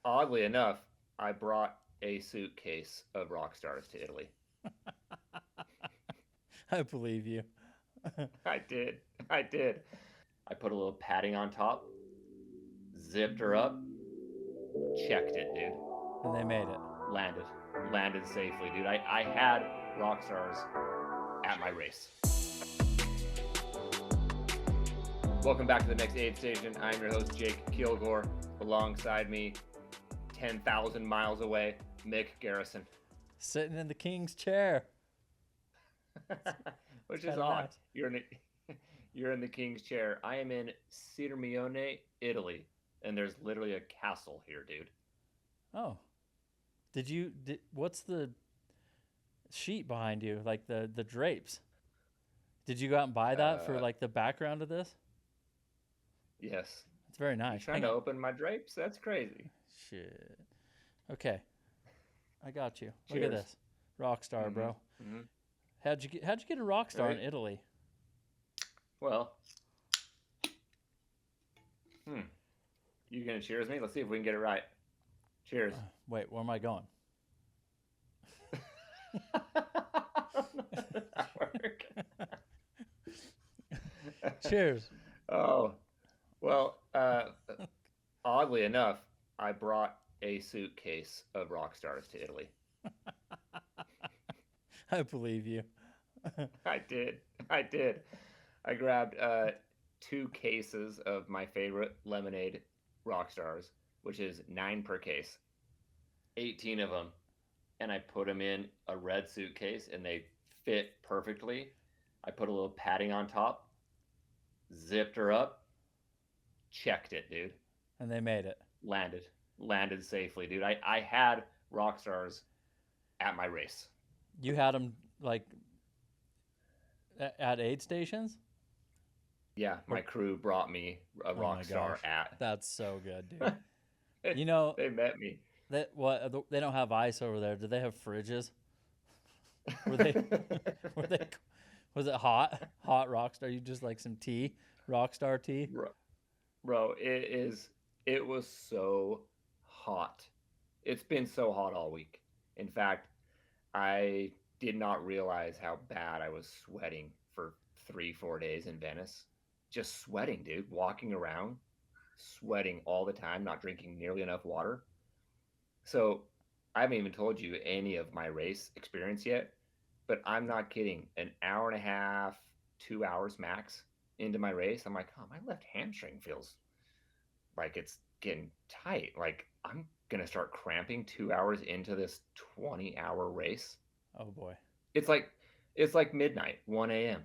Oddly enough, I brought a suitcase of Rockstars to Italy. I believe you. I did. I did. I put a little padding on top, zipped her up, checked it, dude. And they made it. Landed. Landed safely, dude. I had Rockstars at my race. Welcome back to the next aid station. I'm your host, Jake Kilgore. Alongside me, 10,000 miles away, Mick Garrison. Sitting in the king's chair. Which is Kind of odd. nice. You're in the king's chair. I am in Cidermione, Italy, and there's literally a castle here, dude. Oh, what's the sheet behind you? Like the drapes? Did you go out and buy that for Uh, like the background of this? yes. It's very You nice. trying Hang to on. open my drapes? That's crazy. Shit. Okay, I got you. Look at Cheers. this. Rockstar, Mm-hmm. bro. Mm-hmm. How'd you get a All Rockstar in right. Italy? Well, hmm. You gonna cheers me? Let's see if we can get it right. Cheers. Wait, where am I going? That work. Cheers. Oh, well, oddly enough, I brought a suitcase of Rockstars to Italy. I believe you. I did. I did. I grabbed two cases of my favorite lemonade Rockstars, which is 9 per case, 18 of them, and I put them in a red suitcase and they fit perfectly. I put a little padding on top, zipped her up, checked it, dude. And they made it. Landed. Landed safely, dude. I had Rockstars at my race. You had them like at aid stations? Yeah, Or my crew brought me a oh my gosh, Rockstar at. that's so good, dude. You know They met me. that what they don't have ice over there. Do they have fridges? Were they were they was it hot? Hot Rockstar? You just like some tea, Rockstar tea? bro, bro, it was so hot. It's been so hot all week. In fact, I did not realize how bad I was sweating for 3, 4 days in Venice. Just sweating, dude. Walking around, sweating all the time, not drinking nearly enough water. So I haven't even told you any of my race experience yet, but I'm not kidding. An hour and a half, 2 hours max into my race, I'm like, oh, my left hamstring feels like it's getting tight. Like I'm gonna start cramping 2 hours into this 20-hour race. Oh boy. It's like midnight, 1 a.m.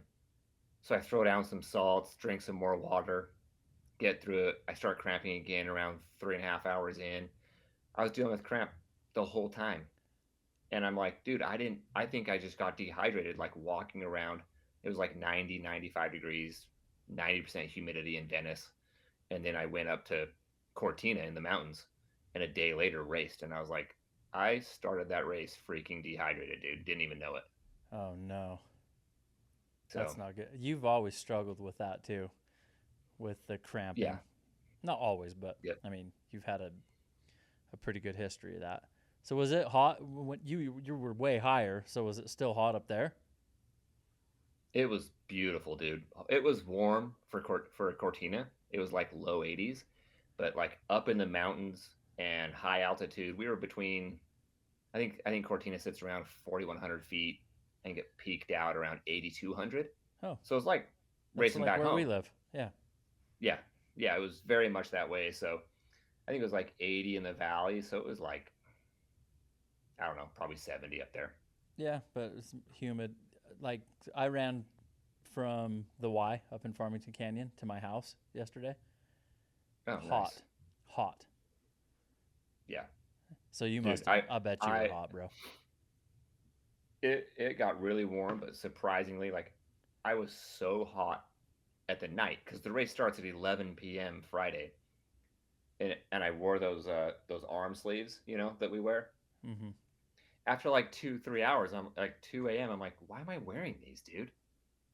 So I throw down some salts, drink some more water, get through it. I start cramping again around 3.5 hours in. I was dealing with cramp the whole time. And I'm like, dude, I think I just got dehydrated, like walking around. It was like 90, 95 degrees, 90% humidity in Venice. And then I went up to Cortina in the mountains and a day later raced. And I was like, I started that race freaking dehydrated, dude. Didn't even know it. Oh no. So, That's not good. You've always struggled with that too, with the yeah, cramping. Not always, but yep. I mean, you've had a pretty good history of that. So was it hot when you were way higher? So was it still hot up there? It was beautiful, dude. It was warm for Cortina. It was like low 80s, but like up in the mountains and high altitude, we were between. I think Cortina sits around 4,100 feet. I think it peaked out around 8,200. Oh, So it's like that's racing like back where we home. live. Yeah. Yeah, yeah, it was very much that way. So I think it was like 80 in the valley. So it was like I don't know, probably 70 up there. Yeah, but it's humid. Like I ran from the Y up in Farmington Canyon to my house yesterday. Oh, nice. Hot. Hot. Yeah, So you dude. must have I bet you were I hot, bro. it got really warm, but surprisingly, like I was so hot at the night because the race starts at 11 p.m. Friday, and I wore those arm sleeves, that we wear. Mhm. After like 2, 3 hours, I'm like 2 a.m. I'm like, why am I wearing these, dude?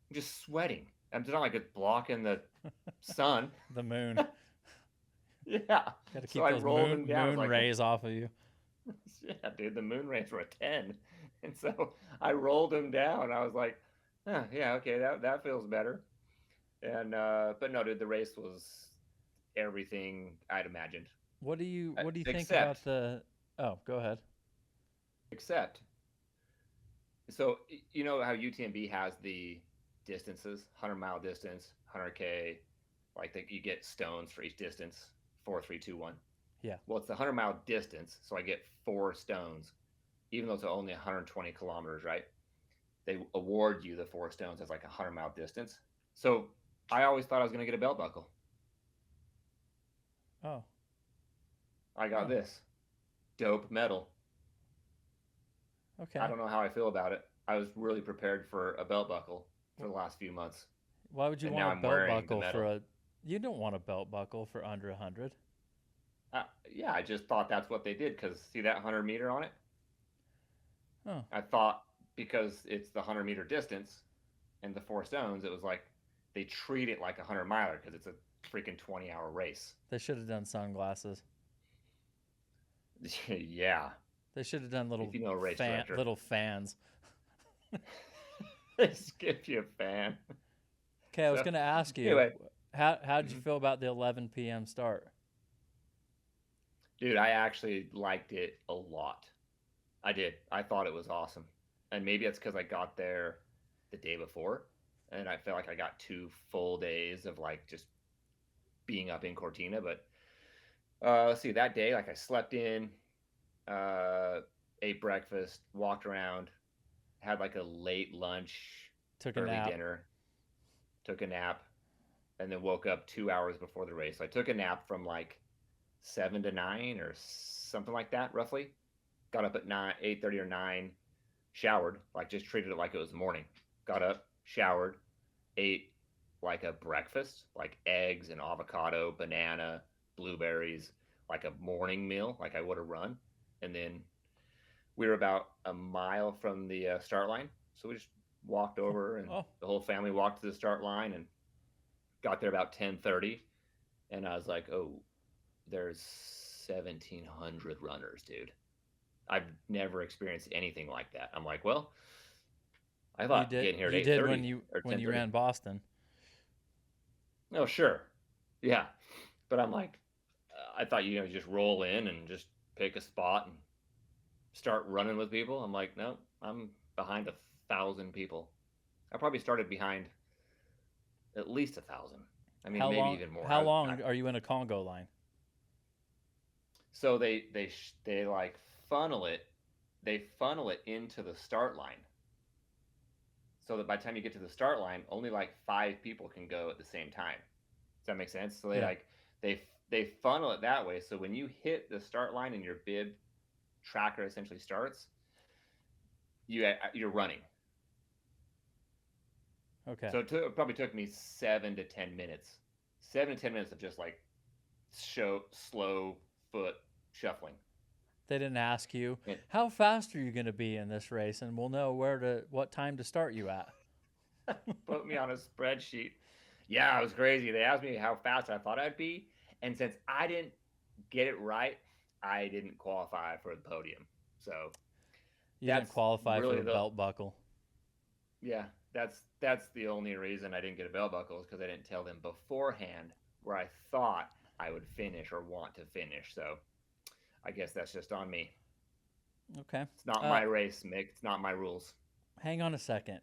I'm just sweating. I'm just not like it's blocking the sun. The moon. Yeah. Got to So keep I those rolled him down. I was moon like, rays off of you. yeah, dude, the moon rays were a 10. And so I rolled him down. I was like, yeah, okay, that feels better. And but no, dude, the race was everything I'd imagined. What do you think Except about the? Oh, go ahead. except so you know how UTMB has the distances, 100-mile distance, 100K, like you get stones for each distance, 4, 3, 2, 1. Yeah. Well, it's the 100-mile distance, so I get 4 stones, even though it's only 120 kilometers, right? They award you the 4 stones as like a 100-mile distance. So I always thought I was going to get a belt buckle. Oh. I got this dope medal. Okay. I don't know how I feel about it. I was really prepared for a belt buckle for the last few months. Why would you And now want a I'm belt wearing the buckle for medal. a? You don't want a belt buckle for under 100. Yeah, I just thought that's what they did because see that 100-meter on it? Oh. I thought because it's the 100-meter distance and the 4 stones, it was like they treat it like a 100-miler because it's a freaking 20-hour race. They should have done sunglasses. Yeah. They should have done little If you know a race director. little fans. Just give you a fan. Okay, I was going to ask you, anyway. how did you feel about the 11 p.m. start? Dude, I actually liked it a lot. I did. I thought it was awesome. And maybe it's because I got there the day before and I felt like I got 2 full days of like just being up in Cortina. But let's see, that day, like I slept in, ate breakfast, walked around, had like a late lunch, Took a early nap. dinner, took a nap, and then woke up 2 hours before the race. So I took a nap from like 7 to 9 or something like that, roughly. Got up at 8:30 or 9, showered, like just treated it like it was morning. Got up, showered, ate like a breakfast, like eggs and avocado, banana, blueberries, like a morning meal, like I would have run. And then we were about a mile from the start line. So we just walked over and the whole family walked to the start line and got there about 10:30. And I was like, oh, there's 1,700 runners, dude. I've never experienced anything like that. I'm like, well, I thought getting here at 8:30 you did when you 10:30. ran Boston. Oh, sure. Yeah. But I'm like, I thought, you just roll in and just pick a spot and start running with people. I'm like, no, I'm behind 1,000 people. I probably started behind at least 1,000. I mean, maybe even more. How long are you in a Congo line? So they like funnel it. They funnel it into the start line. So that by the time you get to the start line, only like 5 people can go at the same time. Does that make sense? So they funnel it that way. So when you hit the start line and your bib tracker essentially starts, you're running. Okay. So it probably took me 7 to 10 minutes. 7 to 10 minutes of just like slow foot shuffling. They didn't ask you, how fast are you going to be in this race, and we'll know what time to start you at. Put me on a spreadsheet. Yeah, it was crazy. They asked me how fast I thought I'd be, and since I didn't get it right, I didn't qualify for the podium. So you didn't qualify for a belt buckle. Yeah, that's the only reason I didn't get a belt buckle is because I didn't tell them beforehand where I thought I would finish or want to finish. So I guess that's just on me. Okay. It's not my race, Mick. It's not my rules. Hang on a second.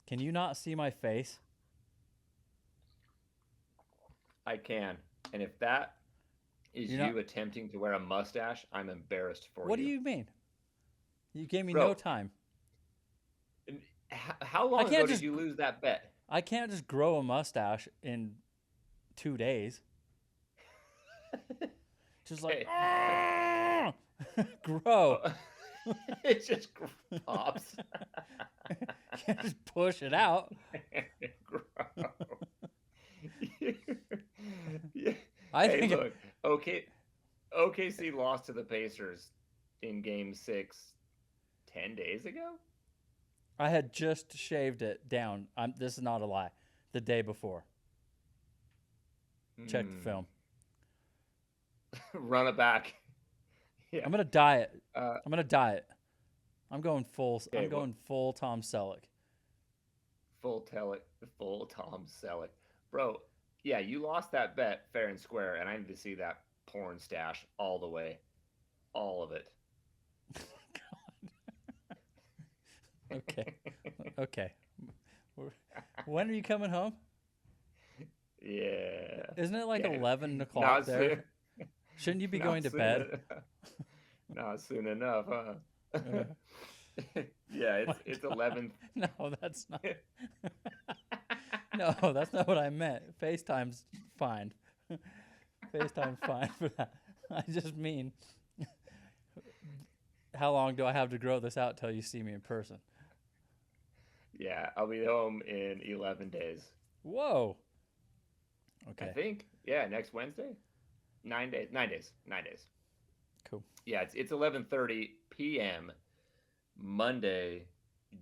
Can you not see my face? I can. And if that is you attempting to wear a mustache, I'm embarrassed for you. What do you mean? You gave me no time. How long ago did you lose that bet? I can't just grow a mustache in 2 days. Just like, grow. It just pops. Can't just push it out. Grow. I think look, OKC lost to the Pacers in Game 6 10 days ago. I had just shaved it down. This is not a lie. The day before. Check the film. run it back. Yeah. I'm gonna diet. Uh, I'm gonna diet. I'm going full. okay. I'm going full Tom Selleck. Full Tom Selleck, bro. Yeah, you lost that bet fair and square, and I need to see that porn stash all the way, all of it. Okay. Okay. When are you coming home? Yeah. Isn't it like Yeah. 11 o'clock Not there? soon. Shouldn't you be Not going to soon bed? enough. Not soon enough, huh? Uh, Yeah, my it's God. 11. No, that's not. No, that's not what I meant. FaceTime's fine. FaceTime's fine for that. I just mean, how long do I have to grow this out till you see me in person? Yeah, I'll be home in 11 days. Whoa. I Okay. think. Yeah, next Wednesday. 9 days. 9 days. 9 days. Cool. Yeah, it's 11:30 p.m. Monday,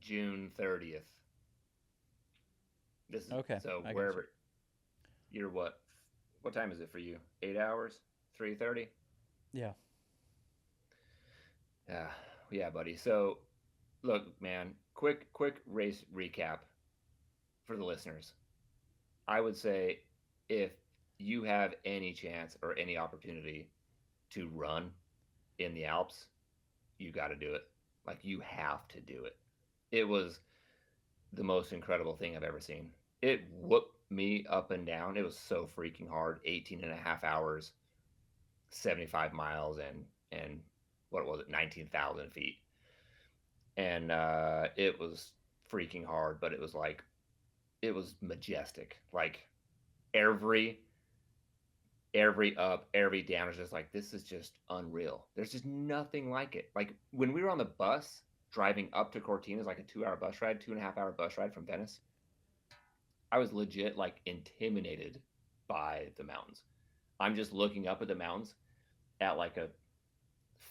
June 30th. This is Okay. so I got you. wherever you're what? What time is it for you? 8 hours? 3:30? Yeah. Yeah, buddy. So, look, man, quick race recap for the listeners. I would say if you have any chance or any opportunity to run in the Alps, you got to do it. Like, you have to do it. It was the most incredible thing I've ever seen. It whooped me up and down. It was so freaking hard. 18 and a half hours, 75 miles, and what was it, 19,000 feet. And it was freaking hard, but it was like, it was majestic. Like, every up, every down is just like, this is just unreal. There's just nothing like it. Like, when we were on the bus driving up to Cortina, is like a 2 hour bus ride, 2.5 hour bus ride from Venice. I was legit like intimidated by the mountains. I'm just looking up at the mountains at like a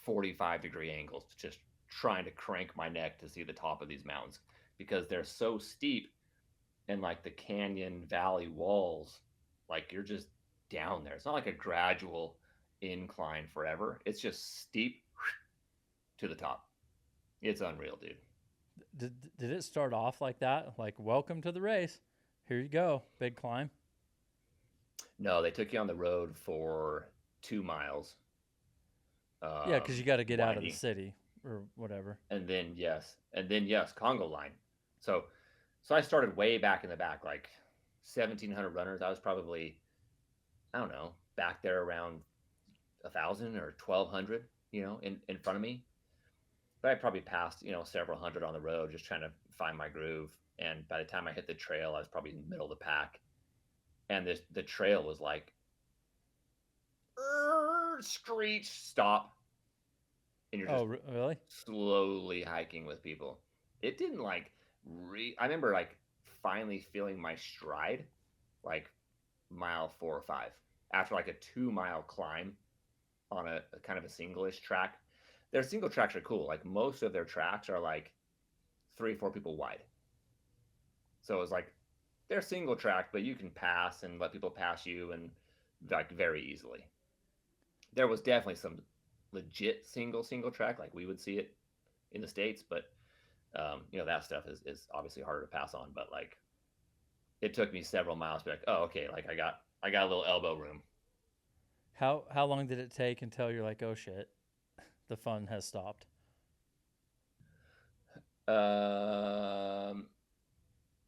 45-degree angle, just trying to crank my neck to see the top of these mountains because they're so steep, and like the canyon valley walls, like you're just down there. It's not like a gradual incline forever. It's just steep to the top. It's unreal, dude. Did it start off like that? Like, welcome to the race. Here you go. Big climb. No, they took you on the road for 2 miles. Yeah, because you got to get out of the Winding. city or whatever. And then yes, Congo line. So I started way back in the back, like 1,700 runners. I was probably, I don't know, back there around 1,000 or 1,200, in front of me. But I probably passed, several hundred on the road, just trying to find my groove. And by the time I hit the trail, I was probably in the middle of the pack. And the trail was like, screech, stop. And you're just Really? slowly hiking with people. It didn't like I remember like finally feeling my stride like mile 4 or 5 after like a 2 mile climb on a kind of a single-ish track. Their single tracks are cool. Like, most of their tracks are like 3 or 4 people wide. So it was like they're single track, but you can pass and let people pass you, and like very easily. There was definitely some legit single track like we would see it in the States, but that stuff is obviously harder to pass on. But like, it took me several miles to be like, oh, okay, like I got a little elbow room. How long did it take until you're like, oh shit, the fun has stopped?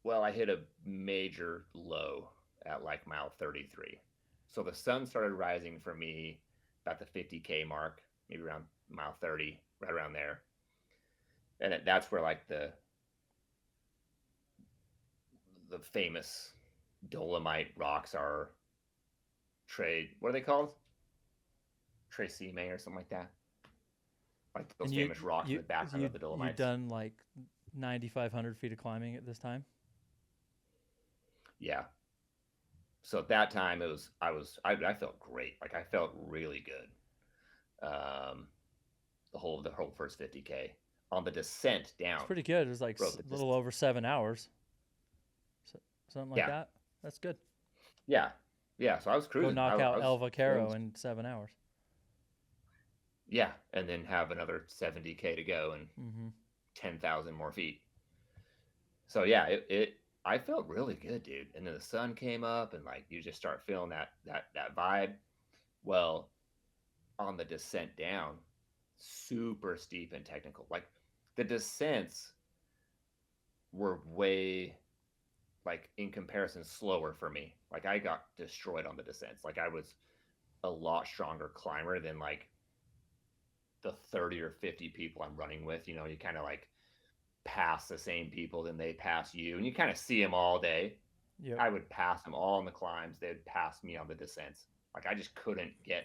Well, I hit a major low at like mile 33. So the sun started rising for me about the 50K mark, maybe around mile 30, right around there. And that's where like the famous Dolomite rocks are. What are they called? Traceme or something like that. Like those And famous rocks in the background of the Dolomites. You've done like 9,500 feet of climbing at this time? Yeah. So at that time I felt great. Like, I felt really good. The whole first 50K. On the descent down. It's pretty good. It was like a little over 7 hours. Something like that. That's good. Yeah. Yeah. So I was cruising. Go knock out I El Vaquero in 7 hours. Yeah, and then have another 70K to go and Mm-hmm. 10,000 more feet. So yeah, it I felt really good, dude. And then the sun came up, and like you just start feeling that vibe. Well, on the descent down, super steep and technical. Like the descents were way, like, in comparison, slower for me. Like I got destroyed on the descents. Like I was a lot stronger climber than like the 30 or 50 people I'm running with. You know, you kind of like pass the same people, then they pass you, and you kind of see them all day. Yep. I would pass them all on the climbs. They'd pass me on the descents. Like I just couldn't get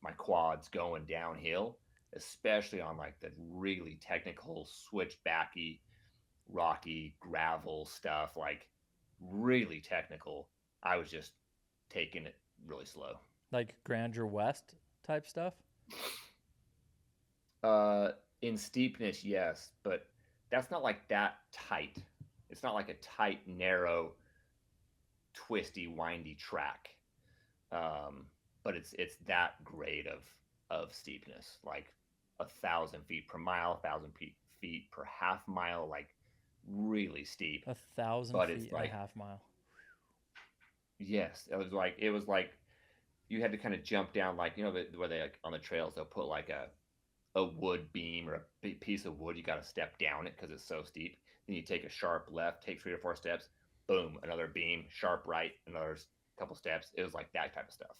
my quads going downhill, especially on like the really technical switchbacky, rocky gravel stuff. Like really technical. I was just taking it really slow. Like Grandeur West type stuff. In steepness, yes, but that's not like that tight. It's not like a tight, narrow, twisty, windy track. But it's that grade of steepness, like 1,000 feet per mile, 1,000 feet per half mile, like really steep. 1,000 But feet it's and a like, half mile. yes, it was like you had to kind of jump down, like, you know, where they, like, on the trails they'll put like a wood beam or a big piece of wood. You got to step down it because it's so steep. Then you take a sharp left, take 3 or 4 steps, boom, another beam, sharp right, another couple steps. It was like that type of stuff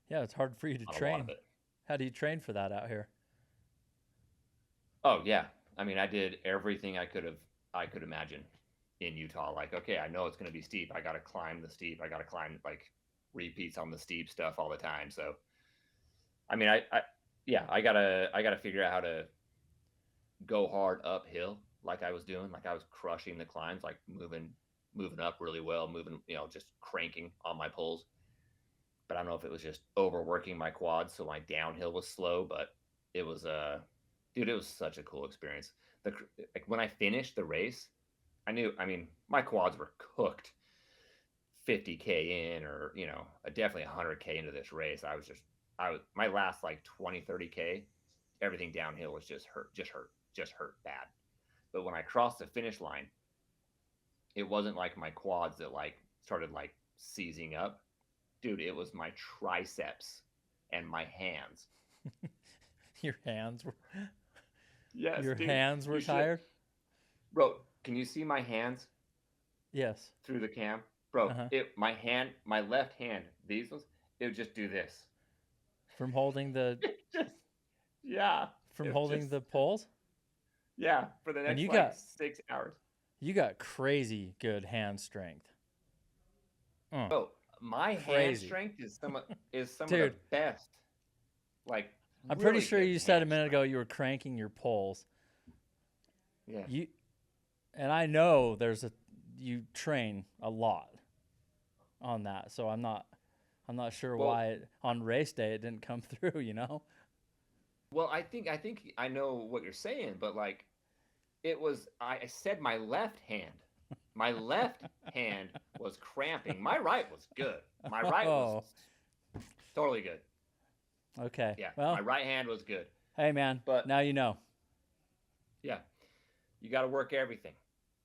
Yeah, it's hard for you to on a lot of train. it. How do you train for that out here? Oh yeah, I mean, I did everything I could imagine in Utah. Like, okay, I know it's going to be steep. I got to climb the steep. I got to climb, like, repeats on the steep stuff all the time. So I mean, yeah, I gotta figure out how to go hard uphill like I was doing. Like I was crushing the climbs, like moving up really well, moving, just cranking on my pulls. But I don't know if it was just overworking my quads, so my downhill was slow. But it was dude, it was such a cool experience. Like when I finished the race, I knew. I mean, my quads were cooked. 50K in, or definitely 100K into this race. I was my last like 20, 30K, everything downhill was just hurt bad. But when I crossed the finish line, it wasn't like my quads that like started like seizing up. Dude, it was my triceps and my hands. Your hands were Yes, your dude. hands were You should, tired? bro. Can you see my hands Yes. through the cam, bro? Uh-huh. My left hand, these ones, it would just do this. From holding the Just yeah, from it holding just the poles? yeah, for the And next like 6 hours. you got crazy good hand strength. Bro, my hand Crazy. strength is some of the Dude, best. Like I'm pretty really sure good you said a hand minute ago strength. you were cranking your poles. Yeah. You and I know you train a lot on that. So I'm not sure Well, why on race day it didn't come through, you know? well, I think I know what you're saying, but like it was I said my left hand. My left hand was cramping. My right was good. My right was Oh, totally good. okay. Yeah, my Well, right hand was good. hey man, But now you know. yeah, you got to work everything.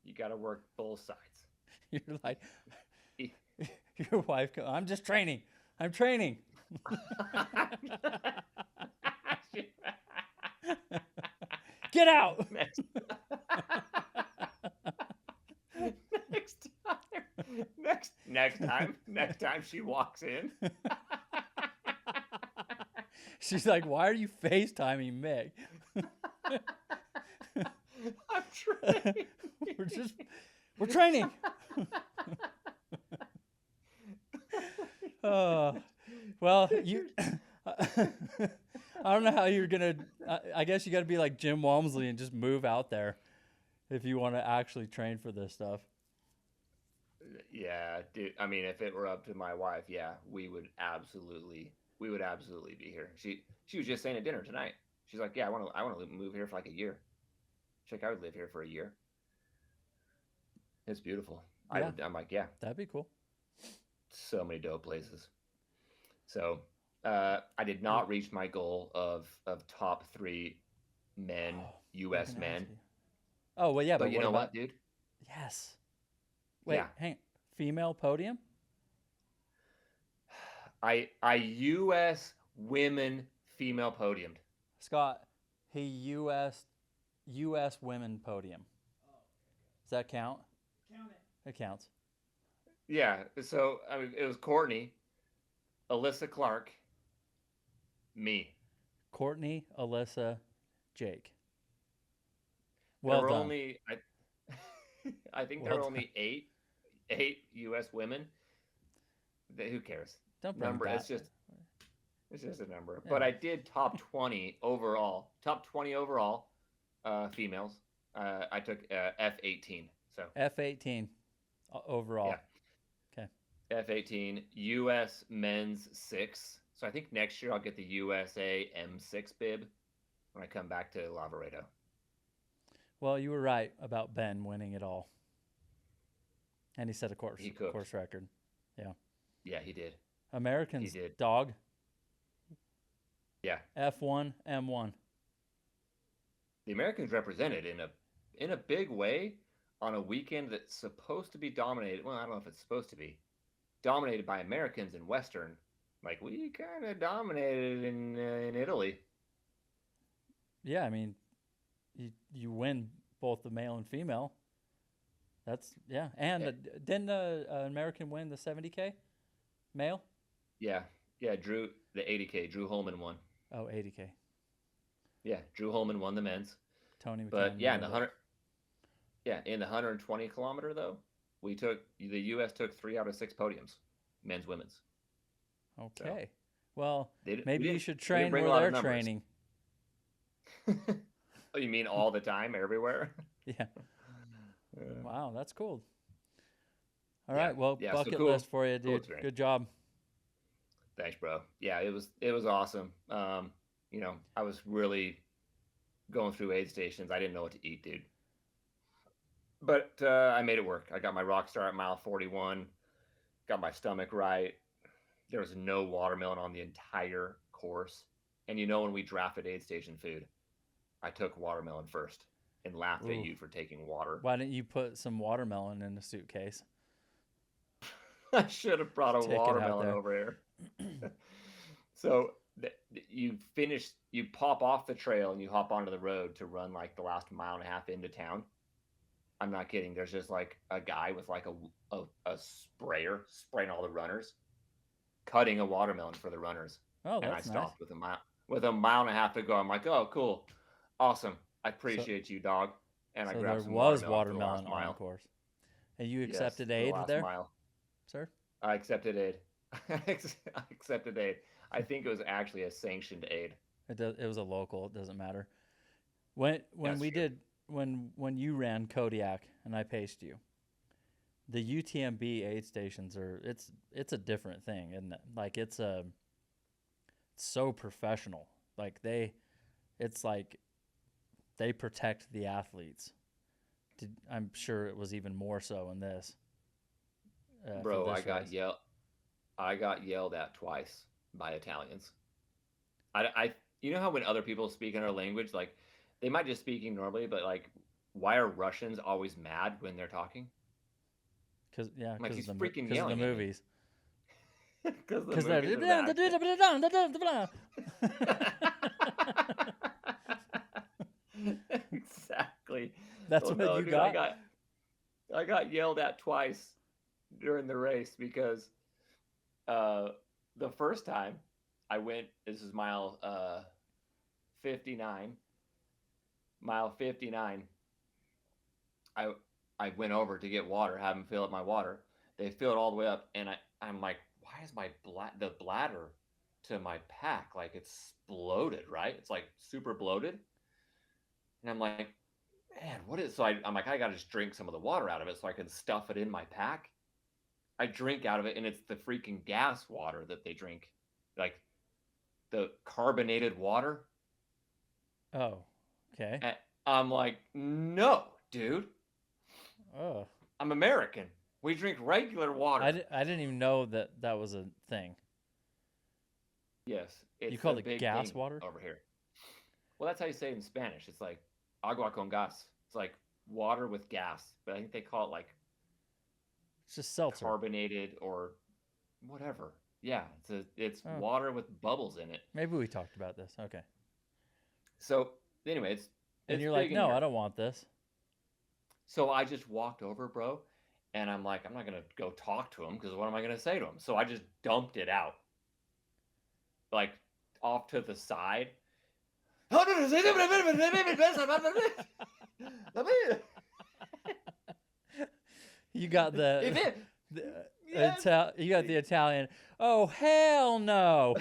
You got to work both sides. You're like your wife I'm just training. I'm training. Get out. next, next time, next time she walks in. She's like, "Why are you FaceTiming Mick?" I'm training. We're training. Well, you. I don't know how you're gonna. I guess you got to be like Jim Walmsley and just move out there if you want to actually train for this stuff. Yeah, dude. I mean, if it were up to my wife, yeah, we would absolutely be here. She was just saying at dinner tonight. She's like, yeah, I want to move here for like a year. She's like, I would live here for a year. It's beautiful. Yeah, I'm like, yeah, that'd be cool. so many dope places. So I did not reach my goal of top 3 men, Oh, U.S. men. Oh well, yeah, But but you what know about? what, dude? Yes. Wait, Yeah, hang. Female podium? I U.S. women female podiumed. Scott, he U.S. women podium. Does that count? Count it. It counts. Yeah, so I mean, it was Courtney, Alyssa Clark, me. Courtney, Alyssa, Jake. There Well were done. only I think there Well were done. only eight U.S. women. Who cares? Don't bring Number. back. It's just a number. Yeah. But I did top 20 overall. Top 20 overall, females. I took F18. So F18 overall. yeah, Okay. F18 U.S. men's 6. So I think next year I'll get the USA M6 bib when I come back to Lavaredo. Well, you were right about Ben winning it all, and he set a course record. Yeah. Yeah, he did. Americans He did. dog. Yeah. F1, M1. The Americans represented in a big way on a weekend that's supposed to be dominated. Well, I don't know if it's supposed to be dominated by Americans in Western. Like we kind of dominated in Italy. Yeah, I mean, you win both the male and female. That's yeah, and didn't an American win the 70K male? Yeah, Drew the 80K. Drew Holman won. Oh, 80K. Yeah, Drew Holman won the men's. Tony McCann. But yeah, in the 120 kilometer though, the U.S. took 3 out of 6 podiums, men's, women's. Okay. So, well, maybe you should train where they're training. Oh, you mean all the time, everywhere? Yeah. Wow, that's cool. All right, well, bucket cool. list for you, dude. Cool. Good job. Thanks, bro. Yeah, it was awesome. You know, I was really going through aid stations. I didn't know what to eat, dude. But I made it work. I got my Rockstar at mile 41. Got my stomach right. There was no watermelon on the entire course. And you know, when we drafted aid station food, I took watermelon first and laughed at you for taking water. Why didn't you put some watermelon in a suitcase? I should have brought a watermelon over here. So you pop off the trail and you hop onto the road to run like the last mile and a half into town. I'm not kidding. There's just like a guy with like a sprayer spraying all the runners, cutting a watermelon for the runners. Oh, that's and I stopped nice. with a mile and a half to go. I'm like, oh, cool, awesome. I appreciate you, dog. And I grabbed some watermelon on the course. And you accepted aid there, sir? I accepted aid. I accepted aid. I think it was actually a sanctioned aid. It was a local. It doesn't matter. When you ran Kodiak and I paced you, the UTMB aid stations it's a different thing, isn't it? Like it's so professional. Like it's like they protect the athletes. I'm sure it was even more so in this. Bro, I got yelled at twice by Italians. I you know how when other people speak in our language, like they might just speaking normally, but like, why are Russians always mad when they're talking? Because he's freaking yelling of the movies. Because they're exactly. That's what you got. I got yelled at twice during the race because the first time I went, this is mile 59. Mile 59, I went over to get water, have them fill up my water. They fill it all the way up, and I'm like, why is the bladder to my pack like it's bloated, right? It's like super bloated. And I'm like, man, what is? So I'm like, I gotta just drink some of the water out of it so I can stuff it in my pack. I drink out of it, and it's the freaking gas water that they drink, like the carbonated water. Oh, okay. And I'm like, no, dude. Oh, I'm American. We drink regular water. I didn't even know that was a thing. Yes, You it's a call it big gas thing water? over here. Well, that's how you say it in Spanish. It's like agua con gas. It's like water with gas, but I think they call it like It's just seltzer. carbonated or whatever. Yeah, it's Oh, water with bubbles in it. maybe we talked about this. Okay. So anyway, And it's you're like, big in no, I here. don't want this. So I just walked over, bro, and I'm like, I'm not gonna go talk to him because what am I gonna say to him? So I just dumped it out, like off to the side. You got the, Yes. you got the Italian. Oh hell no!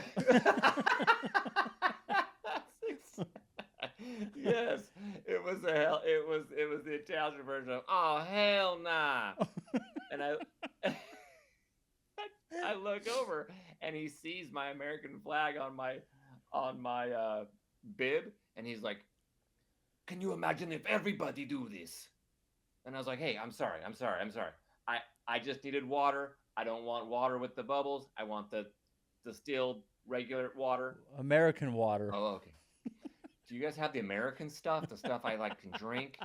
Yes, it was the Italian version of oh hell nah. And I look over and he sees my American flag on my bib and he's like, "Can you imagine if everybody do this?" And I was like, "Hey, I'm sorry. I just needed water. I don't want water with the bubbles. I want the distilled regular water." American water. Oh, okay. Do you guys have the American stuff? The stuff I like can drink?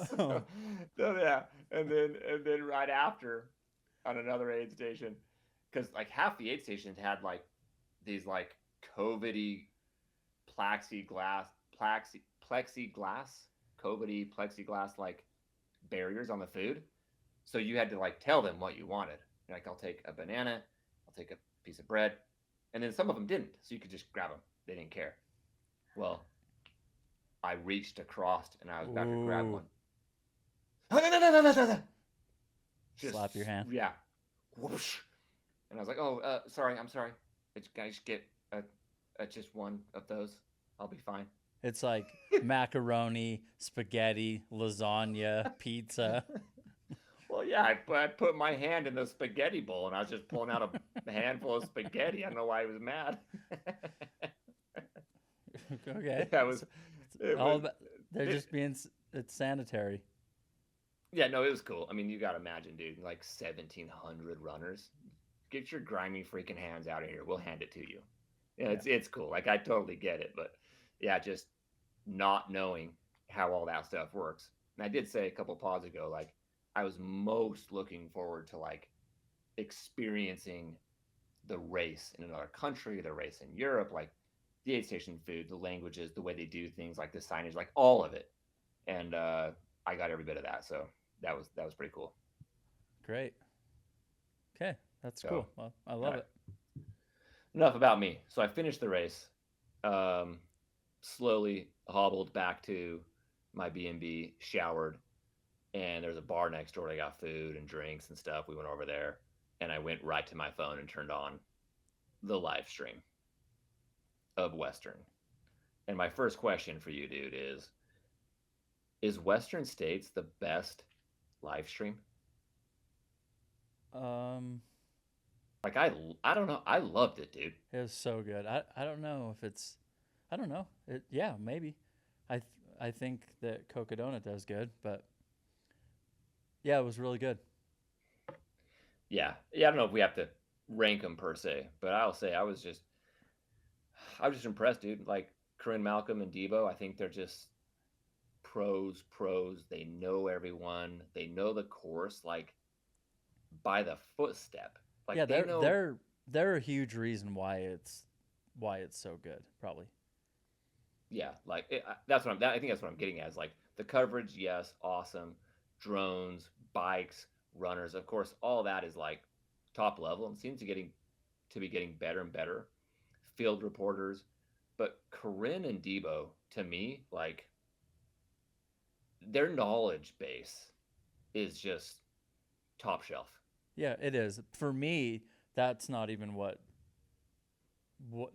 so, so yeah, and then right after, on another aid station, because like half the aid stations had like these like COVID-y plexiglass, COVID-y plexiglass like barriers on the food. So you had to like tell them what you wanted. You're like, I'll take a banana, I'll take a piece of bread, and then some of them didn't, so you could just grab them. They didn't care. Well, I reached across and I was about to grab Ooh. one. Just Slap your hand. Yeah. Whoosh. And I was like, "Oh, sorry, I'm sorry. Can I just get just one of those? I'll be fine." It's like macaroni, spaghetti, lasagna, pizza. Well, yeah, I put my hand in the spaghetti bowl and I was just pulling out a handful of spaghetti. I don't know why he was mad. Okay. Yeah, it All was, about, they're just being. It's sanitary. yeah, no, it was cool. I mean, you got to imagine, dude, like 1,700 runners. Get your grimy freaking hands out of here. We'll hand it to you. Yeah, it's cool. Like I totally get it, but yeah, just not knowing how all that stuff works. And I did say a couple pods ago, like I was most looking forward to like experiencing the race in another country, the race in Europe, like the aid station food, the languages, the way they do things, like the signage, like all of it. And I got every bit of that, so that was pretty cool. Great. Okay, that's So, cool. Well, I love right. it. Enough about me. So I finished the race. Slowly hobbled back to my B&B, showered, and there's a bar next door. I got food and drinks and stuff. We went over there, and I went right to my phone and turned on the live stream of Western. And my first question for you, dude, is Western States the best live stream? Like I don't know. I loved it, dude. It was so good. I don't know if it's. I don't know. Yeah, maybe. I think that Cocodona does good, but yeah, it was really good. Yeah. Yeah, I don't know if we have to rank them per se, but I'll say I was just impressed, dude. Like Corinne, Malcolm, and Debo, I think they're just pros. They know everyone. They know the course like by the footstep. Like Yeah, they know. they're a huge reason why it's so good. Probably. Yeah, like that's what I think that's what I'm getting at. Is like the coverage, yes, awesome. Drones, bikes, runners, of course, all that is like top level and seems to be getting better and better. Field reporters, but Corinne and Debo, to me, like their knowledge base is just top shelf. Yeah, it is. For me, that's not even what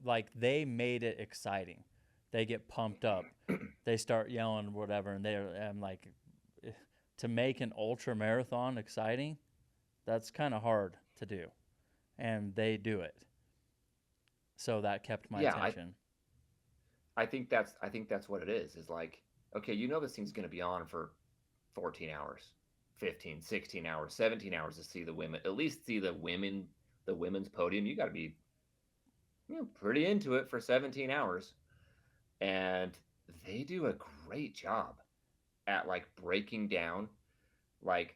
like they made it exciting. They get pumped up. They start yelling whatever and I'm like to make an ultra marathon exciting, that's kind of hard to do. And they do it. So that kept my Yeah, attention. I think that's what it is. Is like, okay, you know this thing's going to be on for 14 hours, 15, 16 hours, 17 hours to see the women, at least see the women the women's podium, you got to be pretty into it for 17 hours. And they do a great job at like breaking down like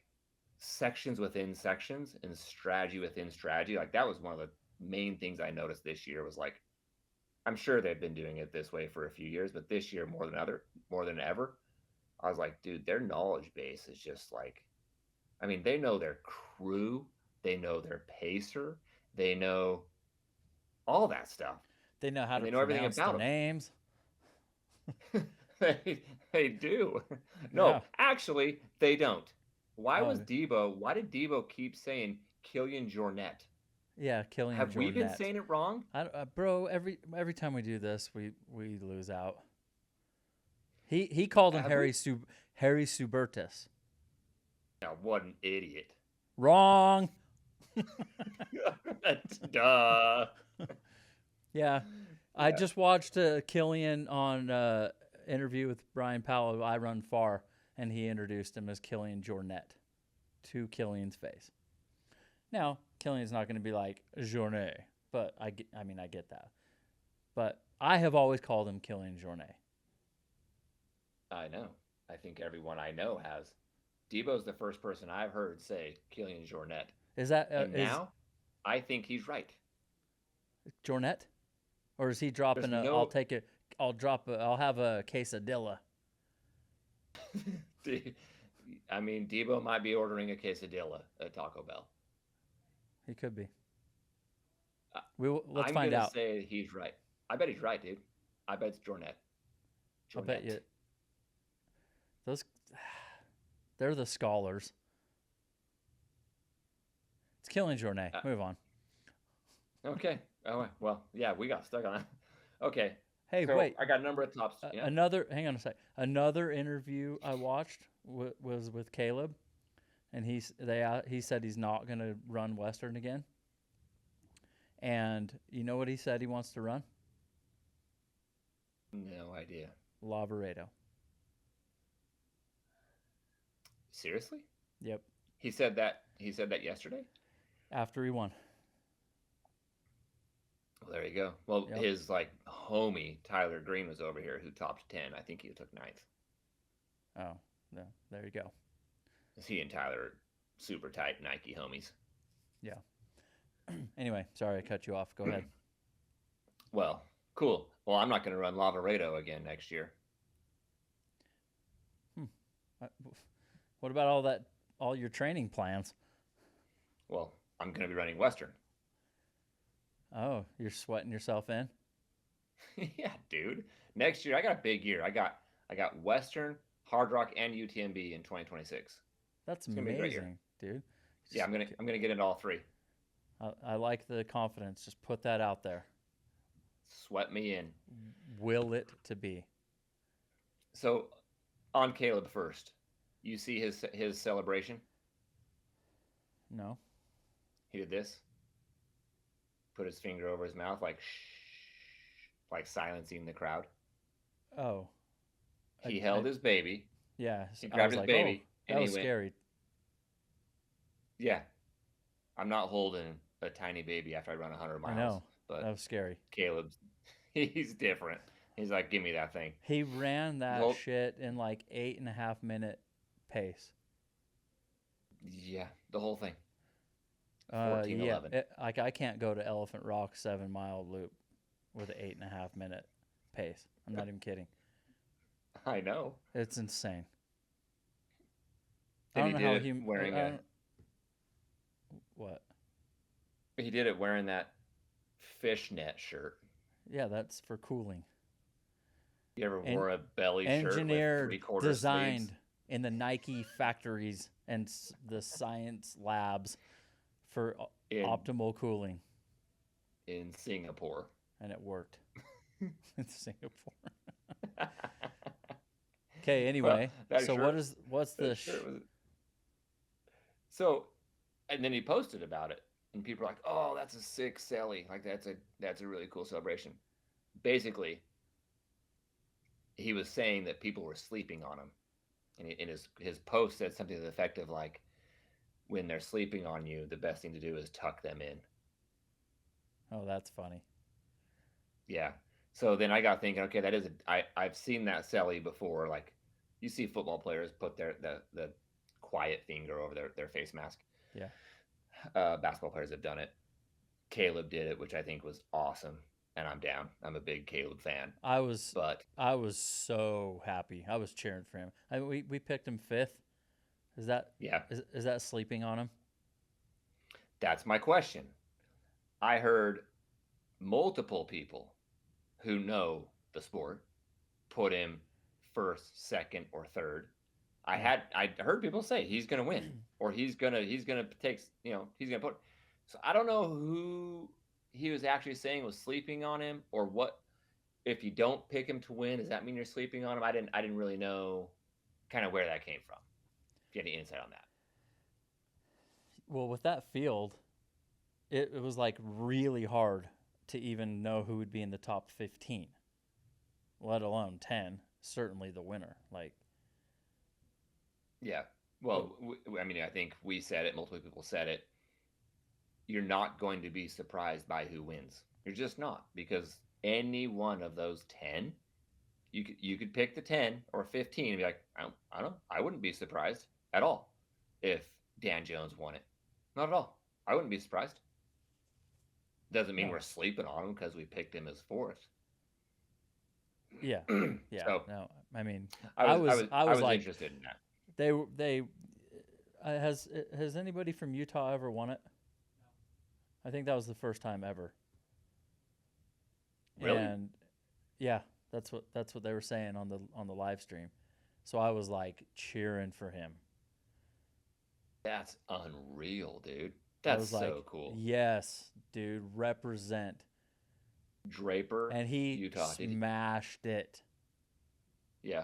sections within sections and strategy within strategy. Like that was one of the main things I noticed this year was like, I'm sure they've been doing it this way for a few years, but this year more than ever, I was like, dude, their knowledge base is just like, I mean, they know their crew, they know their pacer, they know all that stuff, They know how and to they know everything pronounce the about them. names. they do. Yeah. No, actually, they don't. Why Oh, did Debo keep saying Kilian Jornet? yeah, Kilian Have we been Jornet. saying it wrong? Bro, every time we do this, we lose out. He called him Have Harry we? Harry Subertus. Now, what an idiot. Wrong. Duh. Yeah, I just watched Kilian on interview with Brian Powell, who I run far, and he introduced him as Kilian Jornet to Kilian's face. Now, Kilian's not going to be like Jornet, but I get that. But I have always called him Kilian Jornet. I know. I think everyone I know has. Debo's the first person I've heard say Kilian Jornet. Is that And now, I think he's right. Jornet? Or is he dropping There's a? no. I'll have a quesadilla. I mean, Debo might be ordering a quesadilla at Taco Bell. He could be. Uh, Let's I'm find gonna out. say he's right. I bet he's right, dude. I bet it's Jornet. I'll bet you. Those, they're the scholars. It's Kilian Jornet. Move on. Okay. Oh well, yeah, we got stuck on it. Okay. Hey, So wait. I got a number of tops. Yeah. Hang on a sec. Another interview I watched was with Caleb, and he said he's not going to run Western again. And you know what he said he wants to run? No idea. Lavaredo. Seriously? Yep. He said that. He said that yesterday. After he won. Well, there you go. Well, Yep. his like homie Tyler Green was over here, who topped 10. I think he took 9th. Oh, yeah. There you go. He and Tyler are super tight Nike homies. Yeah. Anyway, sorry I cut you off. Go ahead. Well, cool. Well, I'm not going to run Lavaredo again next year. What about all your training plans? Well, I'm going to be running Western. Oh, you're sweating yourself in? Yeah, dude. Next year, I got a big year. I got Western, Hard Rock, and UTMB in 2026. That's It's gonna be a great year. amazing, dude. Yeah, I'm gonna get into all three. I like the confidence. Just put that out there. Sweat me in. Will it to be? So, on Caleb first, you see his celebration. No. He did this. Put his finger over his mouth, like shh, like silencing the crowd. Oh. He held his baby. Yeah. He grabbed his baby, that and was he went, scary. yeah, I'm not holding a tiny baby after I run 100 miles. I know. But That was scary. Caleb's, he's different. He's like, give me that thing. He ran that Well- shit in like 8.5 minute pace. Yeah, the whole thing. 14, Yeah. 11. I can't go to Elephant Rock 7-mile loop with an 8.5 minute pace. I'm not even kidding. I know. It's insane. And I he don't did know how it he wearing I a. don't- What? He did it wearing that fishnet shirt. Yeah, that's for cooling. You ever wore a belly shirt with Engineered, 3/4 designed sleeves? in the Nike factories and the science labs for In, optimal cooling, in Singapore. and it worked in Singapore. Okay. Anyway, that so shirt- what's the that shirt was- So, and then he posted about it, and people are like, "Oh, that's a sick celly. Like that's a really cool celebration." Basically, he was saying that people were sleeping on him, and in his post said something to the effect of like, "When they're sleeping on you, the best thing to do is tuck them in." Oh, that's funny. Yeah. So then I got thinking, okay, that is I've seen that celly before. Like you see football players put the quiet finger over their face mask. Yeah. Basketball players have done it. Caleb did it, which I think was awesome, and I'm down. I'm a big Caleb fan. I was But I was so happy. I was cheering for him. We picked him 5th. Is that yeah, is that sleeping on him? that's my question. I heard multiple people who know the sport put him first, second, or third. Yeah. I heard people say he's gonna win or he's gonna take he's gonna put. So I don't know who he was actually saying was sleeping on him or what. If you don't pick him to win, does that mean you're sleeping on him? I didn't really know kind of where that came from. If you had any insight on that. Well, with that field, it was like really hard to even know who would be in the top 15, let alone 10. Certainly the winner. Like, Yeah. Well, I mean, I think we said it. Multiple people said it. You're not going to be surprised by who wins. You're just not because any one of those 10, you could pick the 10 or 15 and be like, I don't know. I wouldn't be surprised at all if Dan Jones won it. Not at all. I wouldn't be surprised. Doesn't mean no. we're sleeping on him because we picked him as fourth. Yeah. Yeah. So no, I mean, I was like, interested in that. they has anybody from Utah ever won it? I think that was the first time ever. Really? And yeah, that's what they were saying on the live stream. So I was like cheering for him. That's unreal, dude. I That's was like, so cool. yes, dude, represent. Draper, And he Utah. smashed it. Yeah.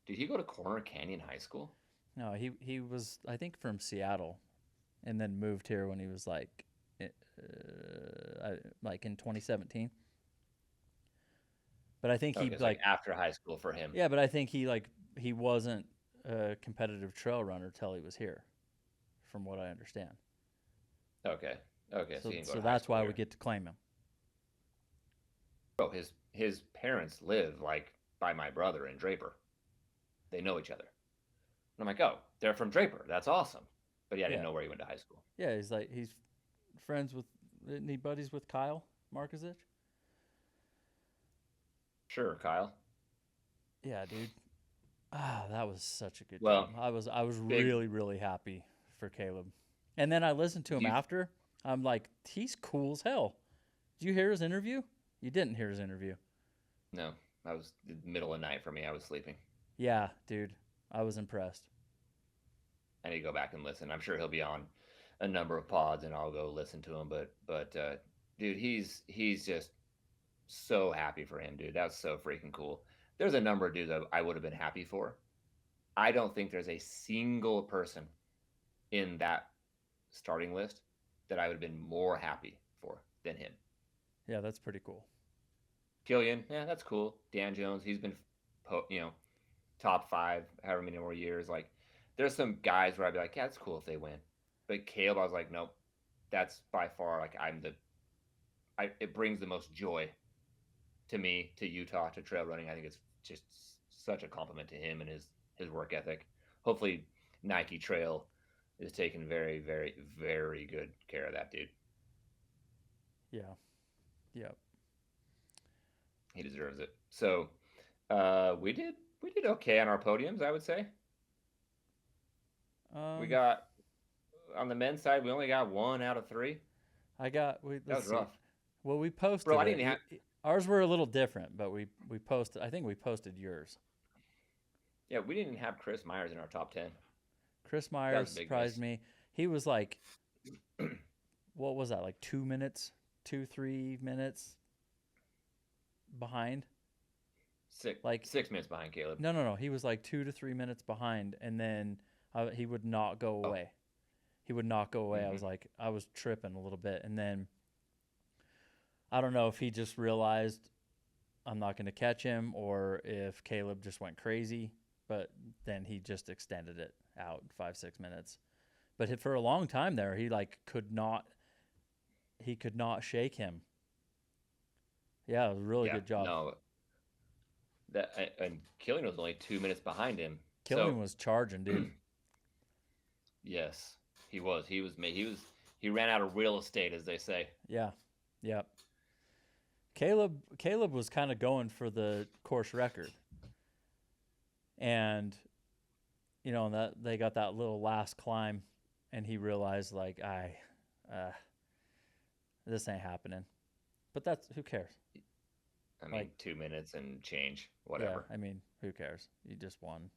Did he go to Corner Canyon High School? No, he was, I think, from Seattle, and then moved here when he was like in 2017. But I think he Okay, so like after high school for him. yeah, but I think he wasn't a competitive trail runner till he was here, from what I understand. Okay. Okay. So, he didn't go so to high that's school why here. we get to claim him. Bro, his parents live like by my brother in Draper. They know each other. And I'm like, oh, they're from Draper. That's awesome. But yeah, I didn't Yeah, know where he went to high school. yeah. He's friends with, isn't he buddies with Kyle Markovic? Sure, Kyle. Yeah, dude. Ah, that was such a good Well, game. I was big. really happy for Caleb. And then I listened to him You after. I'm like, he's cool as hell. Did you hear his interview? You didn't hear his interview. no, I was the middle of the night for me. I was sleeping. Yeah, dude. I was impressed. I need to go back and listen. I'm sure he'll be on a number of pods, and I'll go listen to him. But dude, he's just so happy for him, dude. That's so freaking cool. There's a number of dudes I would have been happy for. I don't think there's a single person in that starting list that I would have been more happy for than him. Yeah, that's pretty cool. Kilian, yeah, that's cool. Dan Jones, he's been, top 5, however many more years. Like, there's some guys where I'd be like, yeah, it's cool if they win. But Caleb, I was like, nope, that's by far like it brings the most joy to me, to Utah, to trail running. I think it's just such a compliment to him and his work ethic. Hopefully, Nike Trail is taking very, very, very good care of that dude. Yeah. Yep. He deserves it. So, we did okay on our podiums, I would say. We got on the men's side, we only got 1 out of 3. That was rough. Well, we posted Bro, I it. didn't have. Ours were a little different, but we posted. I think we posted yours. Yeah, we didn't have Chris Myers in our top 10. Chris Myers surprised me. He was like, what was that? Like 2 minutes, 3 minutes behind. 6 minutes behind Caleb. No. He was like 2 to 3 minutes behind, and then he would not go away. He would not go away. Mm-hmm. I was tripping a little bit, and then I don't know if he just realized I'm not going to catch him, or if Caleb just went crazy. But then he just extended it out 5-6 minutes. But for a long time there, he could not shake him. Yeah, it was a really Yeah, good job. no, and Kilian was only 2 minutes behind him. So Kilian was charging, dude. yes, he was. He ran out of real estate, as they say. Yeah, yeah. Caleb was kind of going for the course record, and that they got that little last climb, and he realized like this ain't happening. But that's who cares? I mean, 2 minutes and change, whatever. Yeah, I mean, who cares? You just won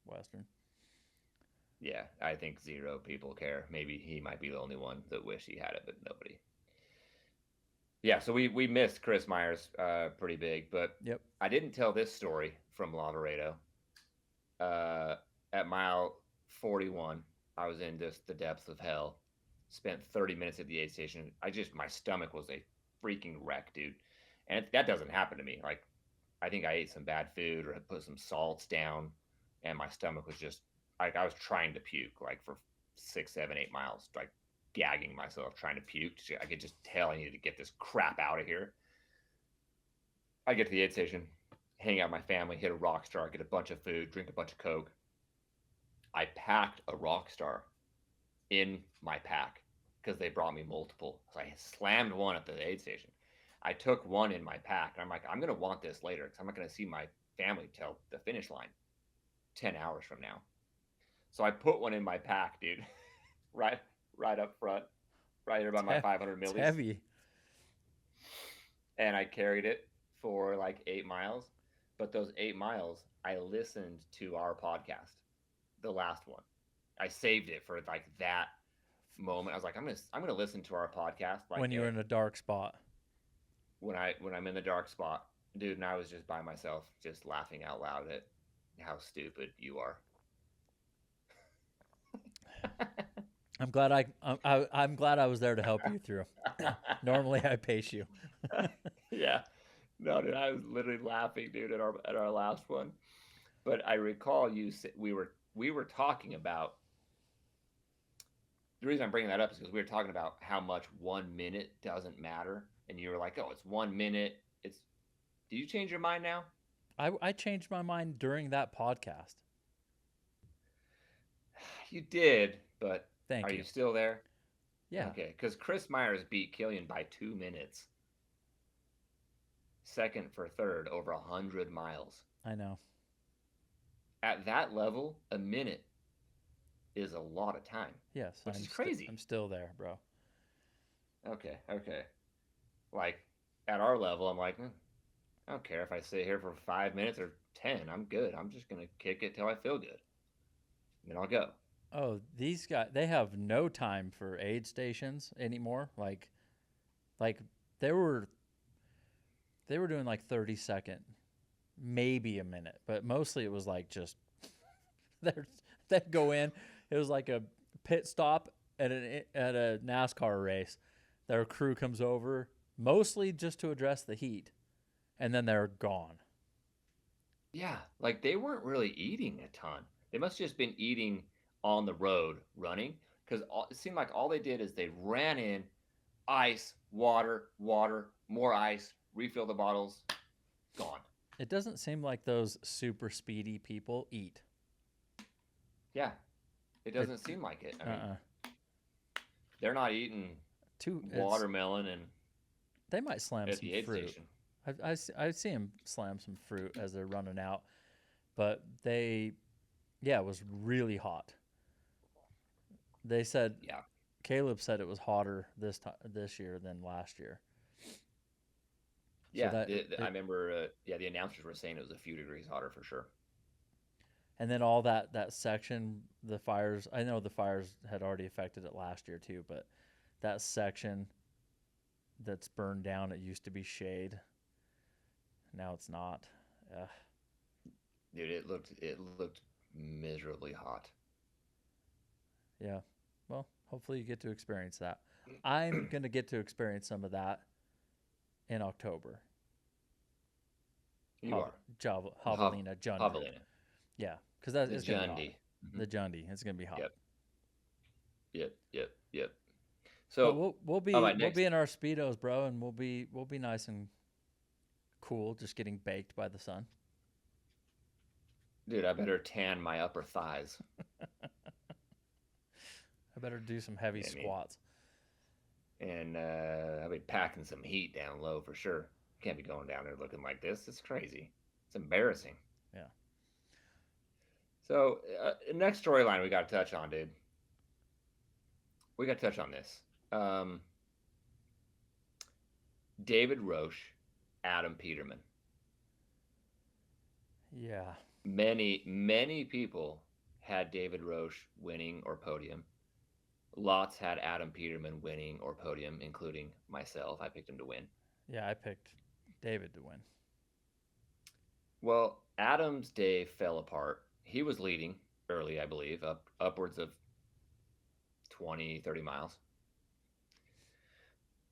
Western. Yeah, I think zero people care. Maybe he might be the only one that wish he had it, but nobody. Yeah, so we missed Chris Myers pretty big, but Yep. I didn't tell this story from Lavaredo. At mile 41, I was in just the depths of hell. Spent 30 minutes at the aid station. My stomach was a freaking wreck, dude. And that doesn't happen to me. Like, I think I ate some bad food or had put some salts down, and my stomach was just like I was trying to puke, like for 6, 7, 8 miles, like gagging myself trying to puke. I could just tell I needed to get this crap out of here. I get to the aid station, hang out with my family, hit a Rockstar, get a bunch of food, drink a bunch of Coke. I packed a Rockstar in my pack because they brought me multiple. So I slammed one at the aid station. I took one in my pack, and I'm like, I'm going to want this later because I'm not going to see my family till the finish line 10 hours from now. So I put one in my pack, dude, right up front, right here by my 500 millis. It's heavy. And I carried it for like 8 miles. But those 8 miles, I listened to our podcast, the last one. I saved it for like that moment. I was like, I'm gonna listen to our podcast. Like, when you're in a dark spot. When I'm in the dark spot, dude, and I was just by myself, just laughing out loud at how stupid you are. I'm glad I'm glad I was there to help you through. Normally I pace you. Yeah. No, dude, I was literally laughing, dude, at our last one. But I recall we were talking about, the reason I'm bringing that up is because we were talking about how much 1 minute doesn't matter, and you were like, "Oh, it's 1 minute." Do you change your mind now? I changed my mind during that podcast. You did, but Thank are you. you still there? Yeah. Okay, because Chris Myers beat Kilian by 2 minutes. Second for third over 100 miles. I know. At that level, a minute is a lot of time. Yes. Which is crazy. I'm still there, bro. Okay. Like, at our level, I'm like, I don't care if I sit here for 5 minutes or 10. I'm good. I'm just going to kick it till I feel good. And then I'll go. Oh, these guys, they have no time for aid stations anymore. Like they were doing like 30-second, maybe a minute, but mostly it was like just they'd go in. It was like a pit stop at a NASCAR race. Their crew comes over mostly just to address the heat, and then they're gone. Yeah, like they weren't really eating a ton. They must have just been eating on the road running, because it seemed like all they did is they ran in, ice, water, more ice, refill the bottles, gone. It doesn't seem like those super speedy people eat. Yeah, it doesn't seem like it. I mean, they're not eating watermelon and they might slam at some the aid fruit. station. I see them slam some fruit as they're running out, but it was really hot. They said, Caleb said it was hotter this year than last year. Yeah, so I remember. The announcers were saying it was a few degrees hotter for sure. And then all that section, the fires. I know the fires had already affected it last year too, but that section that's burned down, it used to be shade. Now it's not. Dude, it looked miserably hot. Yeah. Well, hopefully you get to experience that. I'm going to get to experience some of that in October. You are. Javelina, Jundi. Javelina. Yeah, because that is going to be hot. Mm-hmm. The Jundi. It's going to be hot. Yep. So we'll be in our Speedos, bro, and we'll be nice and cool, just getting baked by the sun. Dude, I better tan my upper thighs. I better do some heavy I mean, squats. and I'll be packing some heat down low for sure. Can't be going down there looking like this. It's crazy. It's embarrassing. Yeah. So, next storyline we got to touch on, dude. We got to touch on this. David Roche, Adam Peterman. Yeah. Many people had David Roche winning or podium. Lots had Adam Peterman winning or podium, including myself. I picked him to win. Yeah, I picked David to win. Well, Adam's day fell apart. He was leading early, I believe, upwards of 20, 30 miles.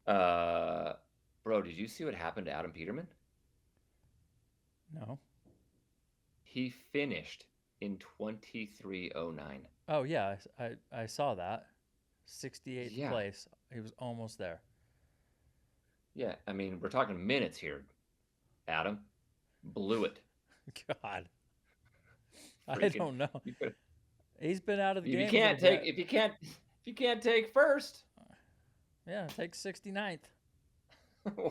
Bro, did you see what happened to Adam Peterman? No. He finished in 23:09. Oh yeah, I saw that. 68th Yeah. place. He was almost there. Yeah, I mean, we're talking minutes here. Adam blew it. God. I Freaking- don't know. You could- He's been out of the If game. you can't a little take bit. if you can't take first, Yeah, take 69th.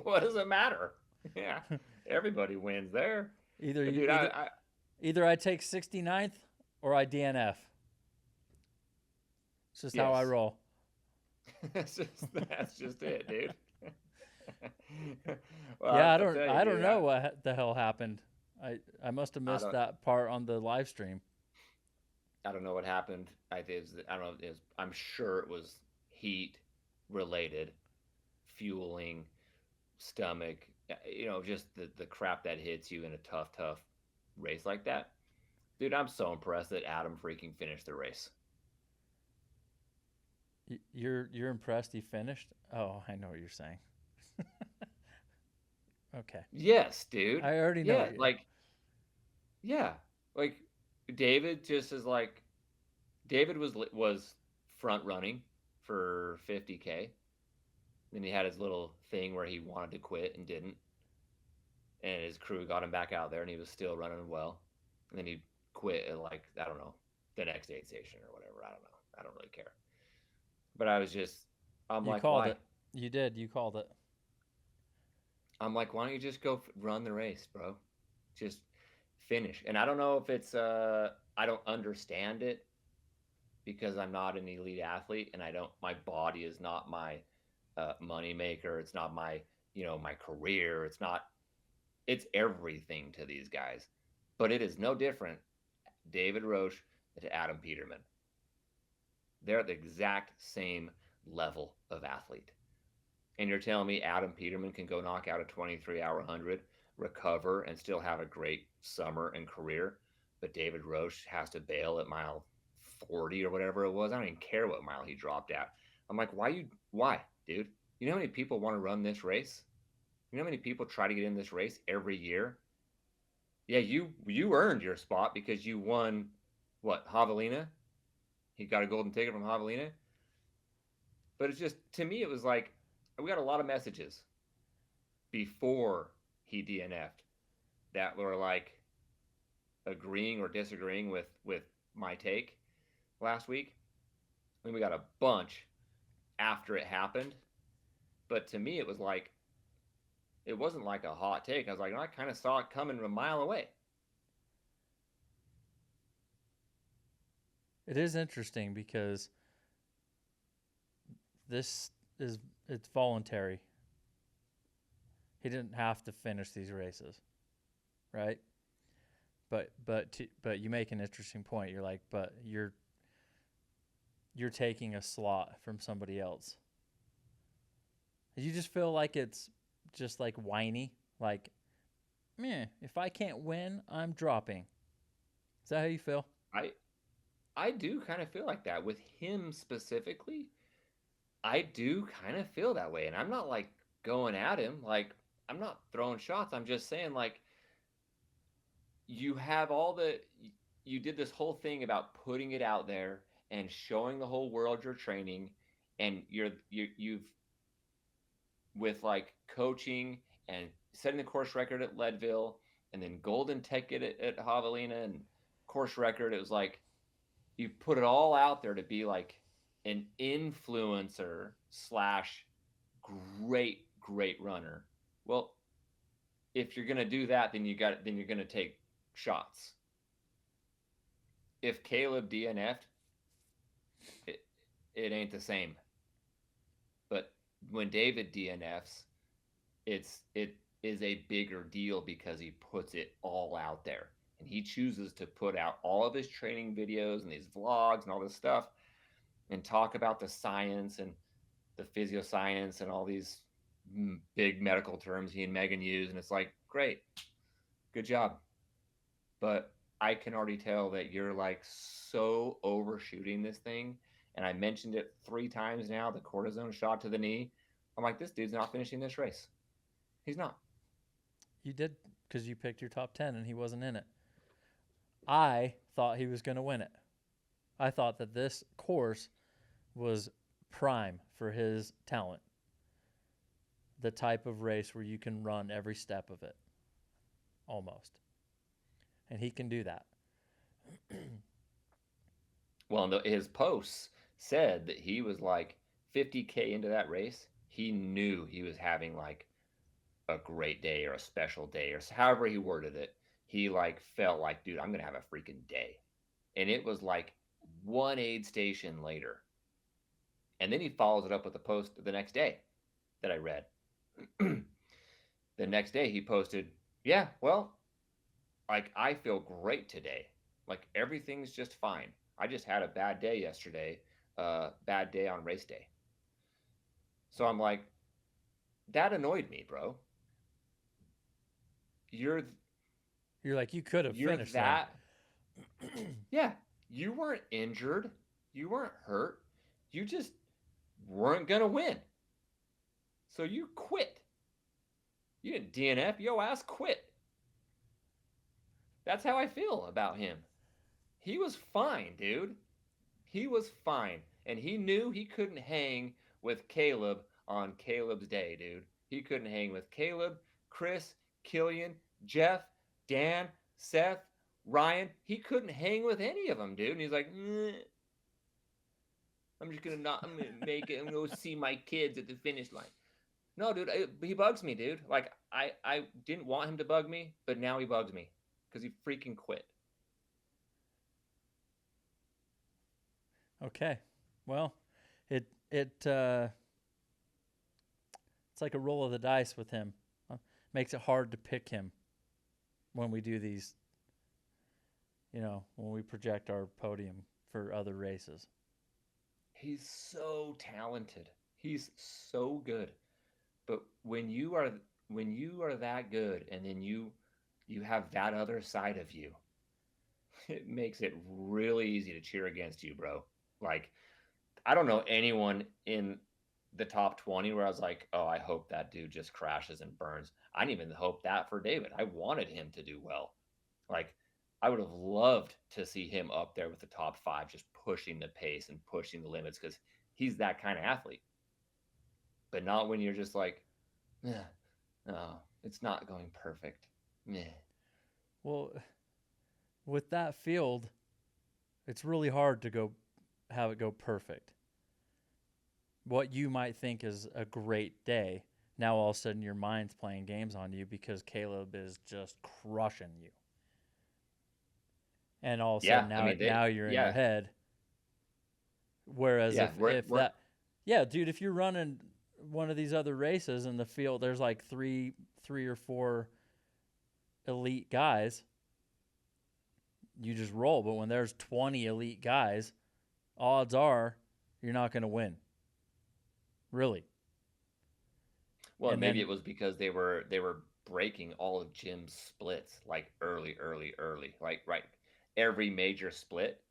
what does it matter? Yeah, everybody wins there. Either But you, dude, either I take 69th or I DNF. It's just how I Yes. roll. that's just it, dude. Well, Yeah, I'll tell you, I don't dude, know what the hell happened. I must have missed don't- that part on the live stream. I don't know what happened. I don't know. I'm sure it was heat related, fueling, stomach. Just the crap that hits you in a tough race like that. Dude, I'm so impressed that Adam freaking finished the race. You're impressed he finished? Oh, I know what you're saying. Okay. Yes, dude. I already know. Yeah, like David just is like David was front running for 50K. Then he had his little thing where he wanted to quit and didn't, and his crew got him back out there, and he was still running well. And then he quit at I don't know, the next aid station or whatever. I don't know. I don't really care. But I'm You like, called why? it. You did. You called it. I'm like, why don't you just go run the race, bro? Just finish. And I don't know if it's I don't understand it because I'm not an elite athlete, and my body is not my money maker. It's not my my career. It's everything to these guys. But it is no different, David Roche to Adam Peterman. They're at the exact same level of athlete. And you're telling me Adam Peterman can go knock out a 23-hour 100, recover, and still have a great summer and career, but David Roche has to bail at mile 40 or whatever it was. I don't even care what mile he dropped at. I'm like, why, dude? You know how many people want to run this race? You know how many people try to get in this race every year? Yeah, you earned your spot because you won, what, Javelina? He got a golden ticket from Javelina. But it's just, to me, it was like, we got a lot of messages before he DNF'd that were like agreeing or disagreeing with my take last week. And we got a bunch after it happened. But to me, it was like, it wasn't like a hot take. I was like, I kind of saw it coming from a mile away. It is interesting because it's voluntary. He didn't have to finish these races, right? But you make an interesting point. You're like, but you're taking a slot from somebody else. You just feel like it's just like whiny, like, meh, if I can't win, I'm dropping. Is that how you feel? I do kind of feel like that with him specifically. I do kind of feel that way, and I'm not like going at him, like I'm not throwing shots. I'm just saying, like, you did this whole thing about putting it out there and showing the whole world your training, and you've with like coaching and setting the course record at Leadville, and then golden ticket at Javelina, and course record. It was like you put it all out there to be like an influencer slash great runner. Well, if you're gonna do that, then you're gonna take shots. If Caleb DNF'd, it ain't the same. But when David DNFs, it is a bigger deal because he puts it all out there. And he chooses to put out all of his training videos and these vlogs and all this stuff and talk about the science and the physioscience and all these big medical terms he and Megan use. And it's like, great, good job. But I can already tell that you're like so overshooting this thing. And I mentioned it 3 times now, the cortisone shot to the knee. I'm like, this dude's not finishing this race. He's not. You did, because you picked your top 10 and he wasn't in it. I thought he was going to win it. I thought that this course was prime for his talent. The type of race where you can run every step of it. Almost. And he can do that. Well, his posts said that he was like 50K into that race. He knew he was having like a great day or a special day or however he worded it. He like felt like, dude, I'm going to have a freaking day. And it was like one aid station later. And then he follows it up with a post the next day that I read. The next day he posted, yeah, well, like I feel great today. Like everything's just fine. I just had a bad day yesterday, bad day on race day. So I'm like, that annoyed me, bro. You're like, you could have finished that. Yeah, you weren't injured. You weren't hurt. You just weren't going to win. So you quit. You didn't DNF. Yo ass quit. That's how I feel about him. He was fine, dude. He was fine. And he knew he couldn't hang with Caleb on Caleb's day, dude. He couldn't hang with Caleb, Chris, Kilian, Jeff, Dan, Seth, Ryan. He couldn't hang with any of them, dude. And he's like, I'm just gonna make it. I'm gonna go see my kids at the finish line. No, dude, he bugs me, dude. Like I didn't want him to bug me, but now he bugs me because he freaking quit. Okay, well, it's like a roll of the dice with him. Makes it hard to pick him when we do these. When we project our podium for other races. He's so talented. He's so good. But when you are that good, and then you have that other side of you, it makes it really easy to cheer against you, bro. Like, I don't know anyone in the top 20 where I was like, oh, I hope that dude just crashes and burns. I didn't even hope that for David. I wanted him to do well. Like, I would have loved to see him up there with the top 5, just pushing the pace and pushing the limits, because he's that kind of athlete. But not when you're just like, no, it's not going perfect. Meh. Well, with that field, it's really hard to have it go perfect. What you might think is a great day, now all of a sudden your mind's playing games on you because Caleb is just crushing you. And all of a sudden now you're in your head. Whereas if you're running one of these other races in the field, there's like three or four elite guys, you just roll. But when there's 20 elite guys, odds are you're not going to win. Really. Well, and maybe it was because they were breaking all of Jim's splits like early. Like right, every major split,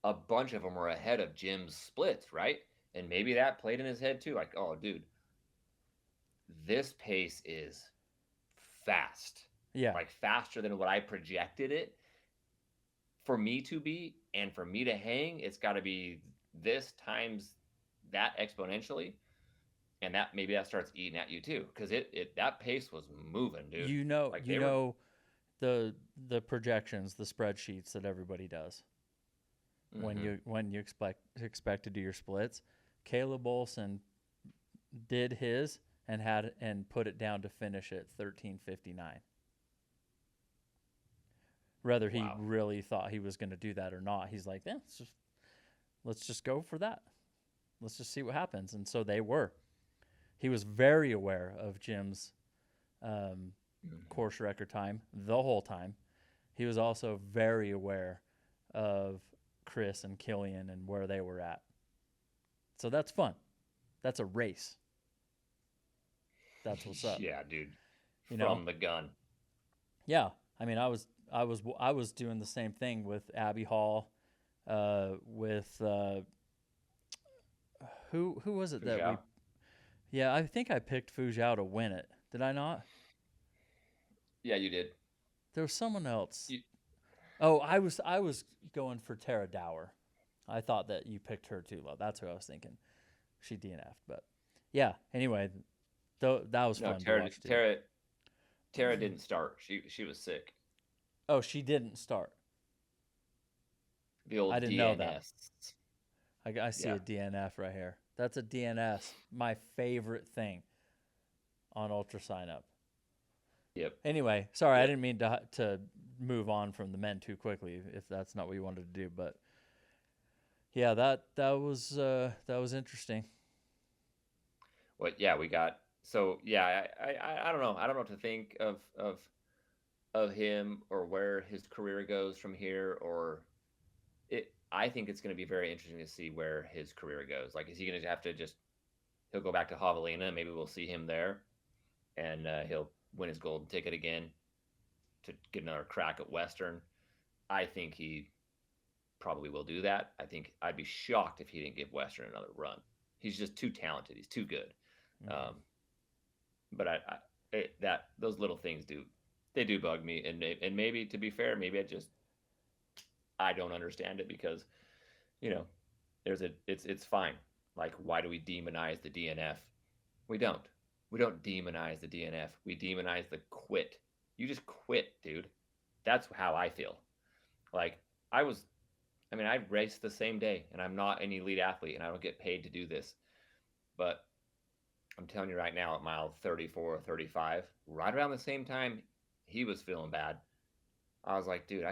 a bunch of them were ahead of Jim's splits, right? And maybe that played in his head too. Like, oh, dude, this pace is fast. Yeah. Like faster than what I projected it for me to be. And for me to hang, it's got to be this times that exponentially. and that maybe that starts eating at you too, because it that pace was moving, dude. You know, Like you they were. know the projections, the spreadsheets that everybody does Mm-hmm. when you expect to do your splits. Caleb Olson did his and put it down to finish at 13:59. Whether he Wow. really thought he was going to do that or not, he's like, let's just go for that. Let's just see what happens. And so they were. He was very aware of Jim's um, Mm-hmm. course record time the whole time. He was also very aware of Chris and Kilian and where they were at. So that's fun. That's a race. That's what's up. Yeah, dude. You know? From the gun. Yeah. I mean, I was doing the same thing with Abby Hall, with who was it that we? Fujao. Yeah, I think I picked Fujao to win it. Did I not? Yeah, you did. There was someone else. You, Oh, I was going for Tara Dower. I thought that you picked her too low. That's who I was thinking. She DNF'd, but yeah. Anyway, that was no, fun to watch too. Tara didn't start. She was sick. Oh, she didn't start. The old I didn't know that. DNS. I see Yeah. a DNF right here. That's a DNS. My favorite thing on Ultra Sign Up. Yep. Anyway, sorry, I Yep. didn't mean to move on from the men too quickly. If that's not what you wanted to do, but yeah, that was interesting. Well, yeah, we got. So yeah, I don't know. I don't know what to think of him or where his career goes from here. Or it. I think it's going to be very interesting to see where his career goes. Like, is he going to have to just he'll go back to Javelina? Maybe we'll see him there, and he'll win his golden ticket again to get another crack at Western. I think he probably will do that. I think I'd be shocked if he didn't give Western another run. He's just too talented. He's too good. Mm-hmm. Um, but that those little things do bug me, and maybe to be fair, maybe I don't understand it because you know it's fine. Like, why do we demonize the DNF? We don't. We don't demonize the DNF. We demonize the quit. You just quit, dude. That's how I feel. Like, I was I mean, I raced the same day, and I'm not an elite athlete, and I don't get paid to do this. But I'm telling you right now, at mile 34 or 35, right around the same time he was feeling bad, I was like, dude,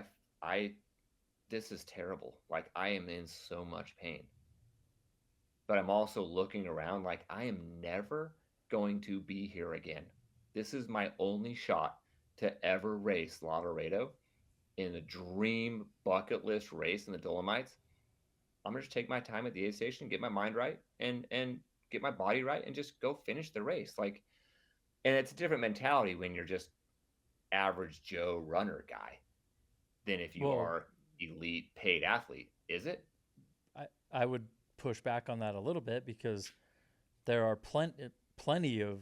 this is terrible. Like, I am in so much pain. But I'm also looking around like I am never going to be here again. This is my only shot to ever race Lavaredo in a dream bucket list race in the Dolomites. I'm gonna just take my time at the aid station, get my mind right, and get my body right, and just go finish the race. Like, and it's a different mentality when you're just average Joe runner guy than if you Well, are elite paid athlete. Is it? I would push back on that a little bit because there are plenty of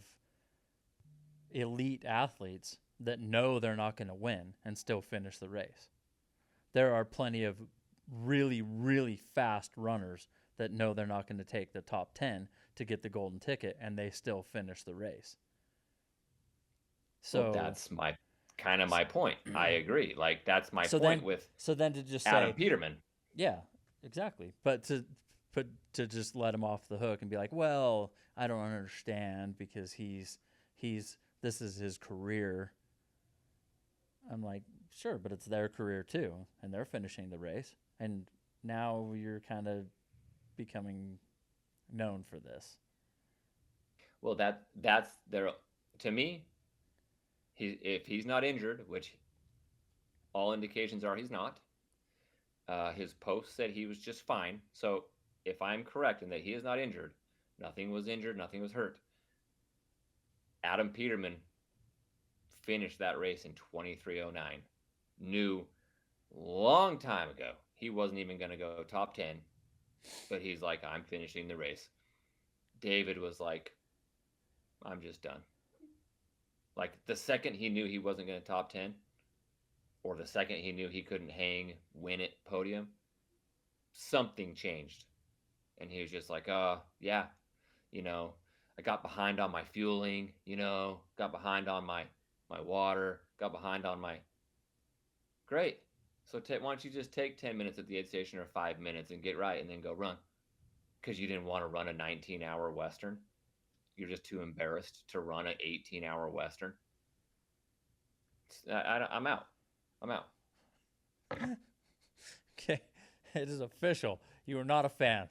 elite athletes that know they're not going to win and still finish the race. There are plenty of really, really fast runners that know they're not going to take the top 10 to get the golden ticket and they still finish the race. Well, So, that's my point. I agree. Like, that's my so point then, with so then to just Adam say, Peterman. yeah, exactly. But to just let him off the hook and be like, well, I don't understand because he's this is his career. I'm like, sure, but it's their career too, and they're finishing the race, and now you're kind of becoming known for this. Well, that's there to me. If he's not injured, which all indications are he's not. His post said he was just fine. So if I'm correct in that he is not injured, nothing was injured, nothing was hurt. Adam Peterman finished that race in 23:09. Knew long time ago he wasn't even going to go top 10, but he's like, I'm finishing the race. David was like, I'm just done. Like, the second he knew he wasn't going to top 10, or the second he knew he couldn't win it, podium, something changed. And he was just like, yeah, you know, I got behind on my fueling, got behind on my water, got behind on my. Great. So why don't you just take 10 minutes at the aid station or 5 minutes and get right and then go run? Because you didn't want to run a 19-hour Western. You're just too embarrassed to run an 18-hour Western. I'm out. I'm out. Okay, it is official. You are not a fan.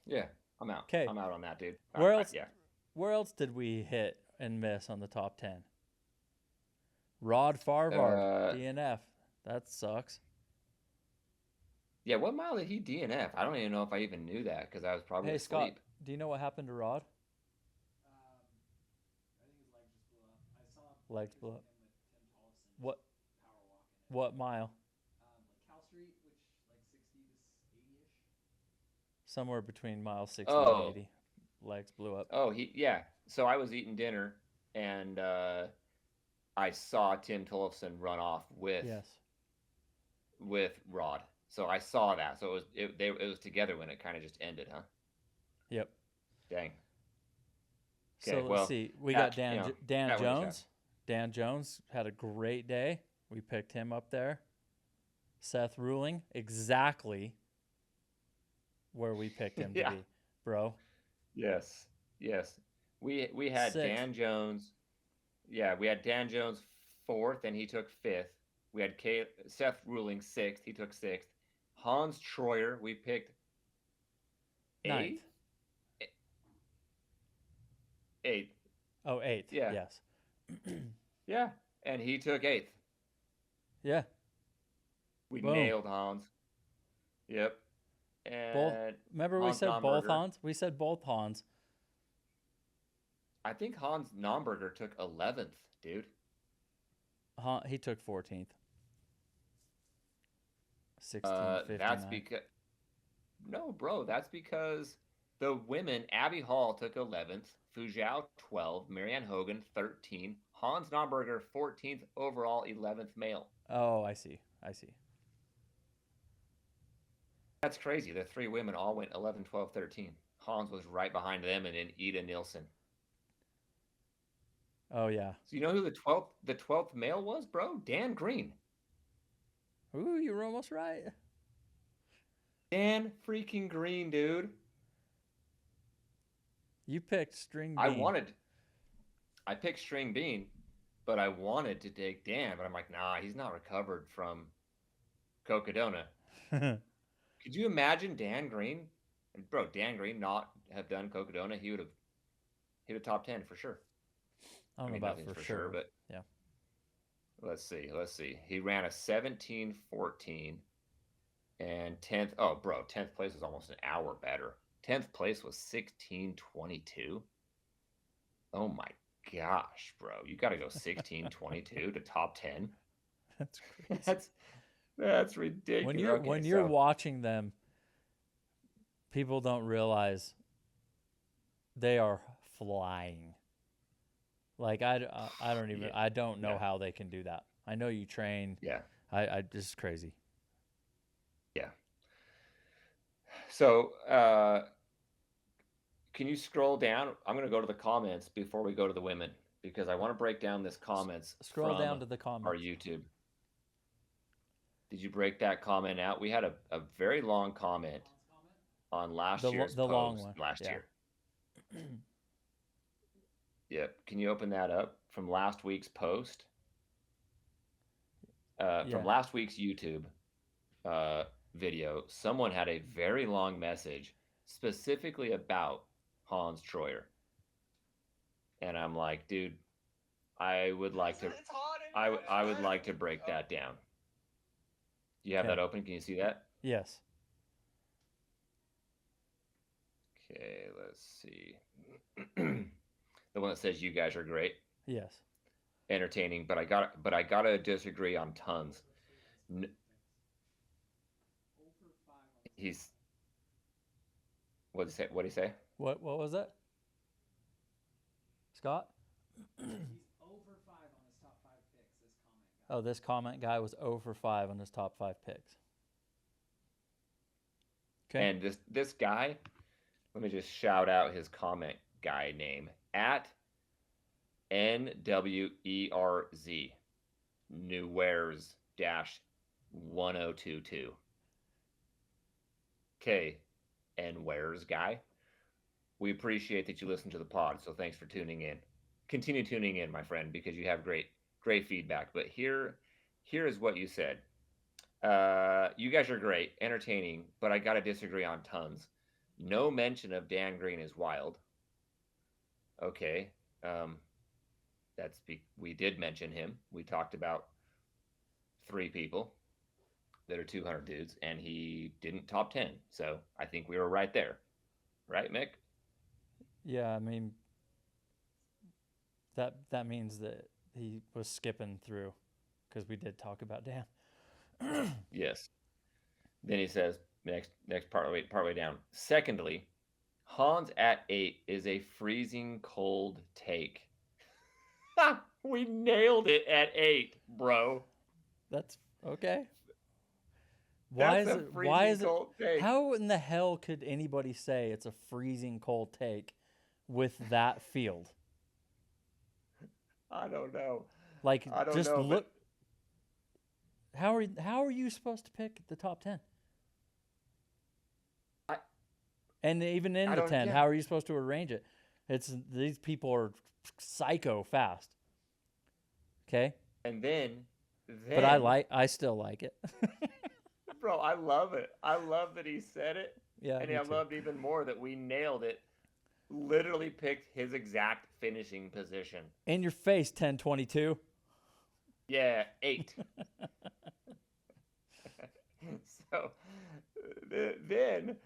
Yeah, I'm out. Okay, I'm out on that, dude. Where else? Yeah. Where else did we hit and miss on the top 10? Rod Farvard, DNF. That sucks. Yeah, what mile did he DNF? I don't even know if I even knew that because I was probably asleep. Scott, do you know what happened to Rod? I think his legs just blew up. I saw legs blew up. Him with Tim Tollefson What? Power walking. What mile? Like Cal Street, which like 60 to 80ish. Somewhere between mile 60 and 80. Legs blew up. Oh, So I was eating dinner and I saw Tim Tollefson run off with Rod. So I saw that. So it was together when it kind of just ended, huh? Yep. Dang. Okay, so let's see. We got Dan Jones. Dan Jones had a great day. We picked him up there. Seth Ruling, exactly where we picked him to be, bro. Yes. We had Dan Jones. Yeah, we had Dan Jones 4th, and he took 5th. We had Seth Ruling 6th. He took 6th. Hans Troyer, we picked 8th. 8th. Oh, 8th. Yeah. Yes. Yeah, and he took 8th. Yeah. We nailed Hans. Yep. And remember we said both Hans? We said both Hans. I think Hans Nomberger took 11th, dude. He took 14th. 16:59. That's because no, bro. That's because the women. Abby Hall took 11th. Fujao 12. Marianne Hogan 13. Hans Nomberger 14th overall, 11th male. Oh, I see. That's crazy. The 3 women all went 11, 12, 13. Hans was right behind them, and then Ida Nielsen. Oh yeah. So you know who the 12th male was, bro? Dan Green. Ooh, you were almost right. Dan freaking Green, dude. You picked String Bean. I picked String Bean, but I wanted to take Dan, but I'm like, nah, he's not recovered from Cocodona. Could you imagine Dan Green? Bro, Dan Green not have done Cocodona, he would have top 10 for sure. I don't know about for sure, but yeah. Let's see. He ran a 17:14 and 10th. Oh, bro, 10th place was almost an hour better. 10th place was 16:22. Oh my gosh, bro. You got to go 16:22 to top 10. That's crazy. That's ridiculous. When you're watching them, people don't realize they are flying. Like I don't even I don't know how they can do that. I know you train. Yeah. I this is crazy. Yeah. So can you scroll down? I'm going to go to the comments before we go to the women because I want to break down this comments. Scroll down to the comments. Our YouTube. Did you break that comment out? We had a very long comment on last year's post long one. last year. Yep. Can you open that up from last week's post? From last week's YouTube video, someone had a very long message specifically about Hans Troyer. And I'm like, dude, I would like to break that down. Do you have that open? Can you see that? Yes. Okay, let's see. The one that says you guys are great. Yes. Entertaining, but I gotta disagree on tons. He's what did he say? What was that? Scott? He's 0 for 5 on his top 5 picks, this comment guy. Oh, this comment guy was 0 for 5 on his top 5 picks. Okay. And this guy, let me just shout out his comment guy name at NWERZ Newwares dash 1022. Okay, Nwares guy. We appreciate that you listen to the pod, so thanks for tuning in. Continue tuning in, my friend, because you have great feedback. But here is what you said. You guys are great, entertaining, but I gotta disagree on tons. No mention of Dan Green is wild. Okay, we did mention him. We talked about 3 people that are 200 dudes, and he didn't top 10. So I think we were right there, right, Mick? Yeah, I mean, that means that he was skipping through because we did talk about Dan. Yes. Then he says next partway down. Secondly, Hans at 8 is a freezing cold take. We nailed it at 8, bro. That's okay. Why is it? Take. How in the hell could anybody say it's a freezing cold take with that field? I don't know. Like, I don't just know, look. How are you supposed to pick the top 10? And even in the 10, how are you supposed to arrange it? These people are psycho fast. Okay? And then but I still like it. Bro, I love it. I love that he said it. Yeah. And I loved even more that we nailed it. Literally picked his exact finishing position. In your face, 1022. Yeah, 8. So then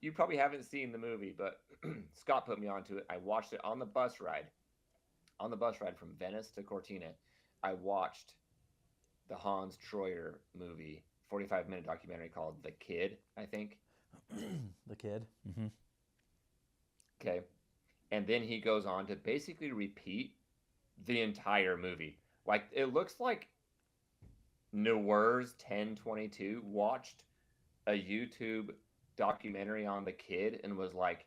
you probably haven't seen the movie, but Scott put me onto it. I watched it on the bus ride. On the bus ride from Venice to Cortina, I watched the Hans Troyer movie, 45-minute documentary called The Kid, I think. The Kid. Mm-hmm. Okay. And then he goes on to basically repeat the entire movie. Like, it looks like Newers 1022 watched a YouTube documentary on The Kid and was like,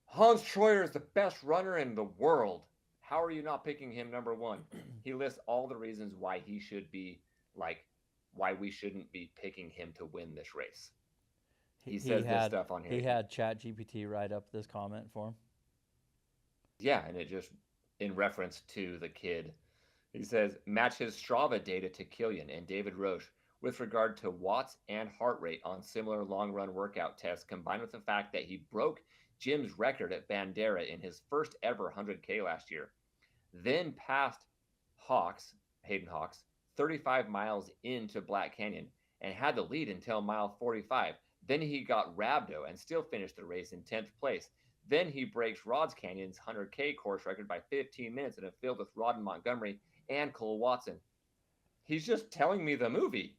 Hans Troyer is the best runner in the world. How are you not picking him number 1? He lists all the reasons why he should be, like, why we shouldn't be picking him to win this race. He says this stuff on here. He had ChatGPT write up this comment for him. Yeah, and it just, in reference to The Kid, he says, match his Strava data to Kilian and David Roche with regard to watts and heart rate on similar long-run workout tests, combined with the fact that he broke Jim's record at Bandera in his first ever 100K last year. Then passed Hayden Hawks, 35 miles into Black Canyon and had the lead until mile 45. Then he got Rhabdo and still finished the race in 10th place. Then he breaks Rod's Canyon's 100K course record by 15 minutes in a field with Rod Montgomery and Cole Watson. He's just telling me the movie.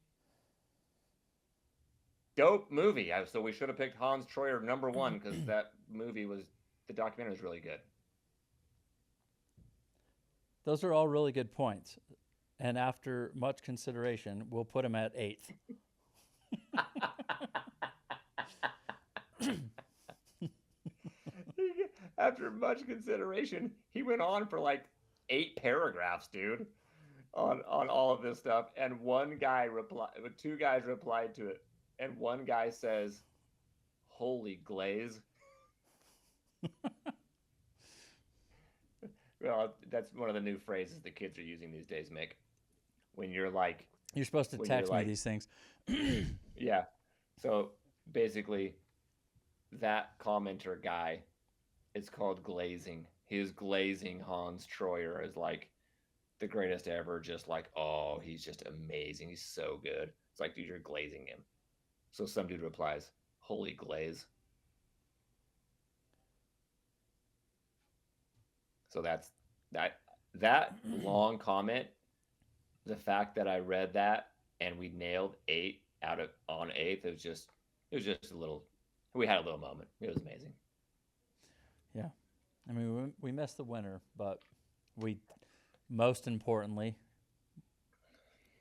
Dope movie. So we should have picked Hans Troyer number 1 because that movie the documentary was really good. Those are all really good points. And after much consideration, we'll put him at 8th. After much consideration, he went on for like 8 paragraphs, dude, on all of this stuff. And two guys replied to it. And one guy says, "Holy glaze." Well, that's one of the new phrases the kids are using these days, Mick. When you're like... You're supposed to text me these things. Yeah. So basically, that commenter guy, it's called Glazing. He was glazing Hans Troyer as like the greatest ever. Just like, oh, he's just amazing. He's so good. It's like, dude, you're glazing him. So some dude replies, "Holy glaze." So that's that long comment. The fact that I read that and we nailed 8 on 8th, it was just a little. We had a little moment. It was amazing. Yeah, I mean we missed the winner, but we most importantly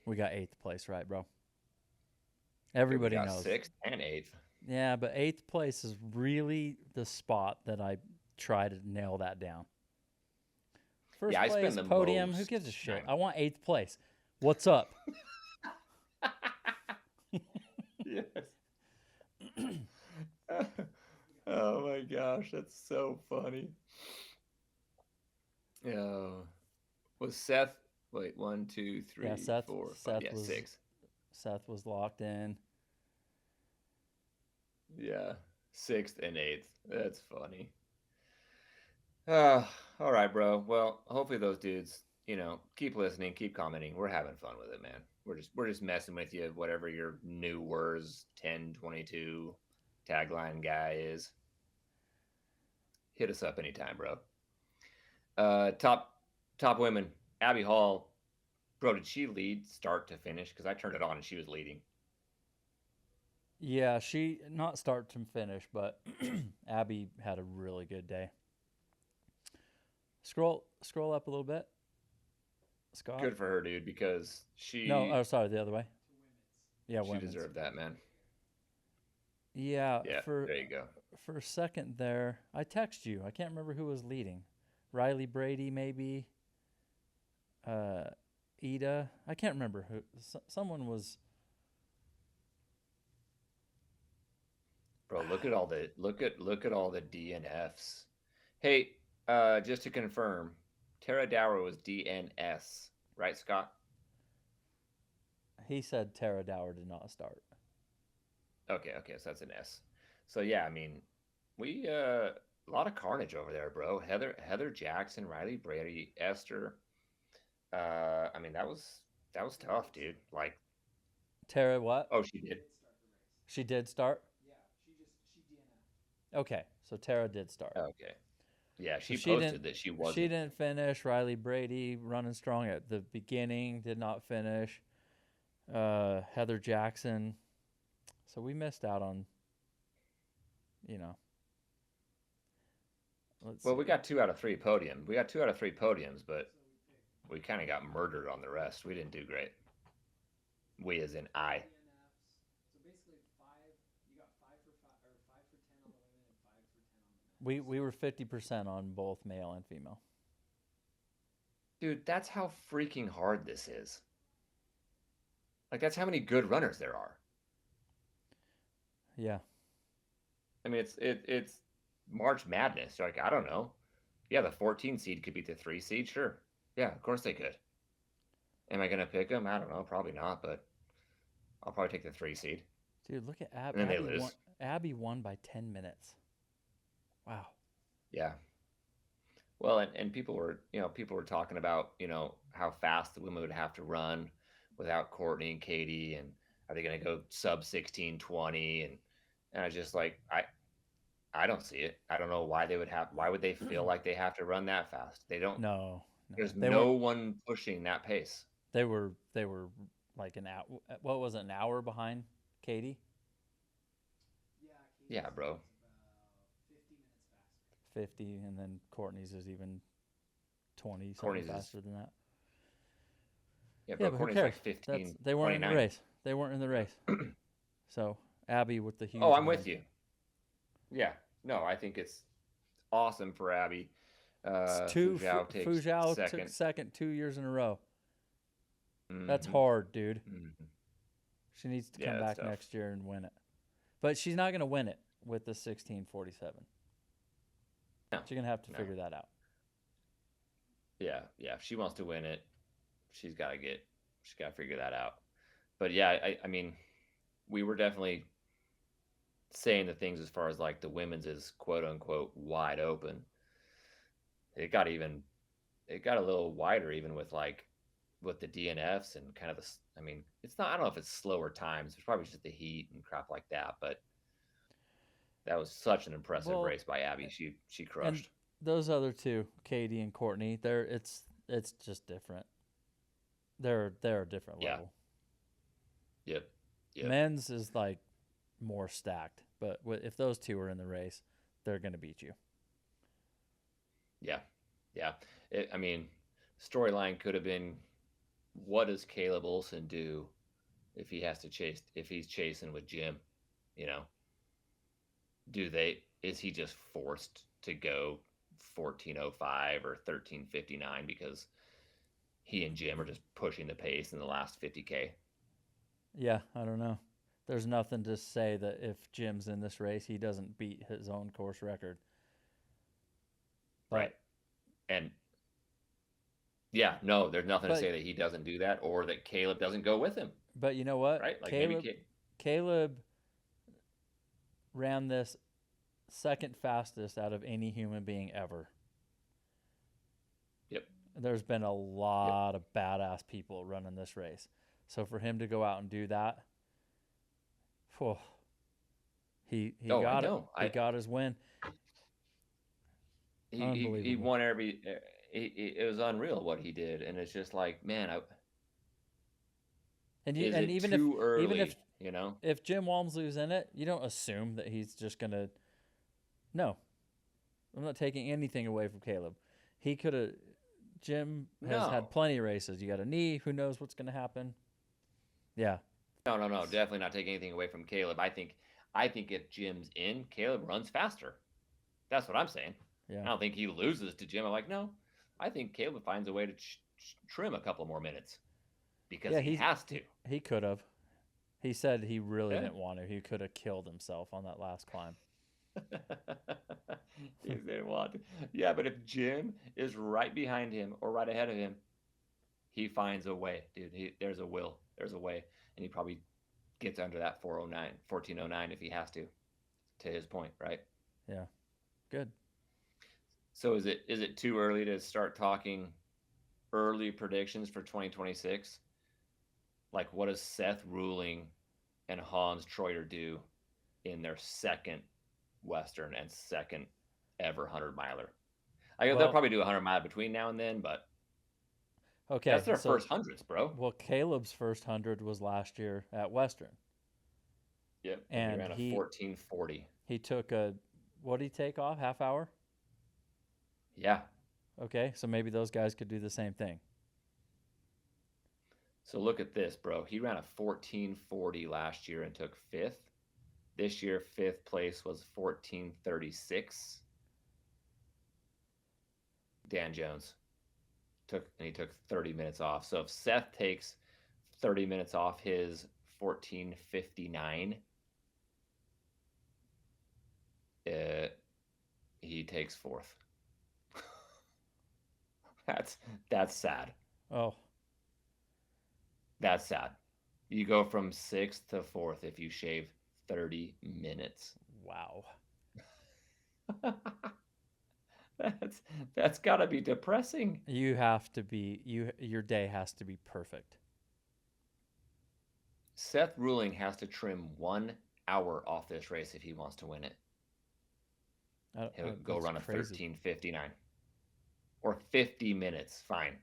we got 8th place right, bro. Everybody knows 6th and 8th. Yeah, but 8th place is really the spot that I try to nail that down. First Yeah, I place, spend the podium. Who most gives a shit? time. I want 8th place. What's up? Yes. Oh my gosh, that's so funny. Yeah. Was Seth? Wait, 1, 2, 3, Yeah, Seth. 4, 5. Seth Yeah, was 6. Seth was locked in. Yeah, 6th and 8th. That's funny. All right, bro. Well, hopefully those dudes, keep listening, keep commenting. We're having fun with it, man. We're just messing with you, whatever your new words 1022 tagline guy is. Hit us up anytime, bro. Top women. Abby Hall. Bro, did she lead start to finish? Because I turned it on and she was leading. Yeah, she not start to finish, but Abby had a really good day. Scroll up a little bit. Scott. Good for her, dude, because she sorry, the other way. Yeah, she women's. deserved that, man. Yeah, Yeah, there you go. For a second there, I text you. I can't remember who was leading. Riley Brady, maybe. Ida. I can't remember who. Someone was. Bro, look at all the DNFs. Hey, just to confirm, Tara Dower was DNS, right, Scott? He said Tara Dower did not start. Okay, so that's an S. So yeah, I mean, we a lot of carnage over there, bro. Heather Jackson, Riley Brady, Esther. I mean, that was tough, dude. Like, Tara, what? oh, she did. She did start. Yeah, she DNF'd. Okay, so Tara did start. Okay. Yeah, she So posted that she wasn't. She didn't finish. Riley Brady running strong at the beginning, did not finish. Heather Jackson. So we missed out on, Well, we got 2 out of 3 podiums. We got 2 out of 3 podiums, but we kind of got murdered on the rest. We didn't do great. We as in I. DNFs. So basically, you got 5 for 5 or 5 for 10 on the women and 5 for 10 on the men. We were 50% on both male and female. Dude, that's how freaking hard this is. Like, that's how many good runners there are. Yeah. I mean, it's March Madness. Like, I don't know. Yeah, the 14 seed could beat the 3 seed. Sure. Yeah, of course they could. Am I gonna pick them? I don't know. Probably not, but I'll probably take the 3 seed. Dude, look at And then they lose. Abby won by 10 minutes. Wow. Yeah. Well, and people were talking about, how fast the women would have to run without Courtney and Katie, and are they going to go sub 16:20? And I was just like, I don't see it. I don't know why would they feel like they have to run that fast? They don't. No. There's no one pushing that pace. They were like an hour. What was it, an hour behind Katie? Yeah, bro. About 50 minutes faster. 50, and then Courtney's is even 20 something Courtney's faster than that. Yeah, bro. But who Courtney's cares? like 15. They weren't in the 29. race. They weren't in the race. So Abby with the huge. Oh, I'm win. with you. Yeah. No, I think it's awesome for Abby. Fuzhou takes Fuzhou second. took second 2 years in a row. Mhm. That's hard, dude. Mhm. She needs to Yeah, come that's back tough. next year and win it. But she's not going to win it with the 16:47. No. She's going to have to No. figure that out. Yeah. If she wants to win it, she's got to figure that out. But yeah, I mean, we were definitely saying the things as far as like the women's is quote unquote wide open. It got a little wider even with the DNFs and kind of it's not, I don't know if it's slower times. It's probably just the heat and crap like that, but that was such an impressive race by Abby. She crushed. And those other two, Katie and Courtney, it's just different. They're a different level. Yep. Men's is like more stacked, but if those two are in the race, they're going to beat you. Yeah. Storyline could have been, what does Caleb Olson do if he's chasing with Jim? Do they is he just forced to go 14:05 or 13:59 because he and Jim are just pushing the pace in the last 50K? Yeah, I don't know. There's nothing to say that if Jim's in this race, he doesn't beat his own course record. But, right. And yeah, no, there's nothing to say that he doesn't do that or that Caleb doesn't go with him. But you know what? Right? Like Caleb ran this second fastest out of any human being ever. Yep. There's been a lot of badass people running this race. So for him to go out and do that, he got it. He got his win. He won every. It was unreal what he did, and it's just like, man, even if you know, if Jim Walmsley's in it, you don't assume that he's just gonna. No, I'm not taking anything away from Caleb. He could have. Jim has had plenty of races. You got a knee. Who knows what's gonna happen? Yeah. No. Definitely not taking anything away from Caleb. I think if Jim's in, Caleb runs faster. That's what I'm saying. Yeah. I don't think he loses to Jim. I'm like, no. I think Caleb finds a way to trim a couple more minutes because he has to. He could have. He said he really didn't want to. He could have killed himself on that last climb. He didn't want to. Yeah, but if Jim is right behind him or right ahead of him, he finds a way, dude. There's a will. There's a way. And he probably gets under that 14:09 if he has to his point, right? Yeah. Good. So is it too early to start talking early predictions for 2026? Like, what does Seth Ruling and Hans Troyer do in their second Western and second ever 100-miler? They'll probably do a 100-mile between now and then, but that's their first hundreds, bro. Well, Caleb's first 100 was last year at Western. Yep, and he ran a 14:40. He took what did he take off? Half hour? Yeah. Okay, so maybe those guys could do the same thing. So look at this, bro. He ran a 14:40 last year and took 5th. This year, 5th place was 14:36. Dan Jones took 30 minutes off. So if Seth takes 30 minutes off his 14:59, he takes 4th. That's sad. Oh. That's sad. You go from 6th to 4th if you shave 30 minutes. Wow. That's got to be depressing. You have to be your day has to be perfect. Seth Ruling has to trim 1 hour off this race if he wants to win it. He'll go run a 13:59 or 50 minutes. Fine.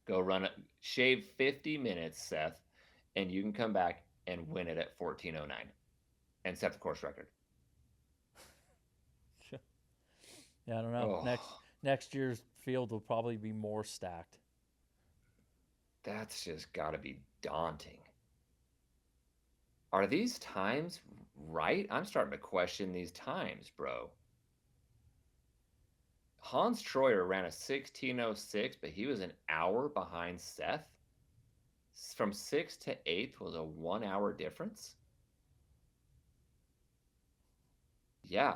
Go run it. Shave 50 minutes, Seth, and you can come back and win it at 14:09 and set the course record. Yeah, I don't know. Oh. Next year's field will probably be more stacked. That's just got to be daunting. Are these times right? I'm starting to question these times, bro. Hans Troyer ran a 16:06, but he was an hour behind Seth. From 6th to 8th was a 1 hour difference. Yeah.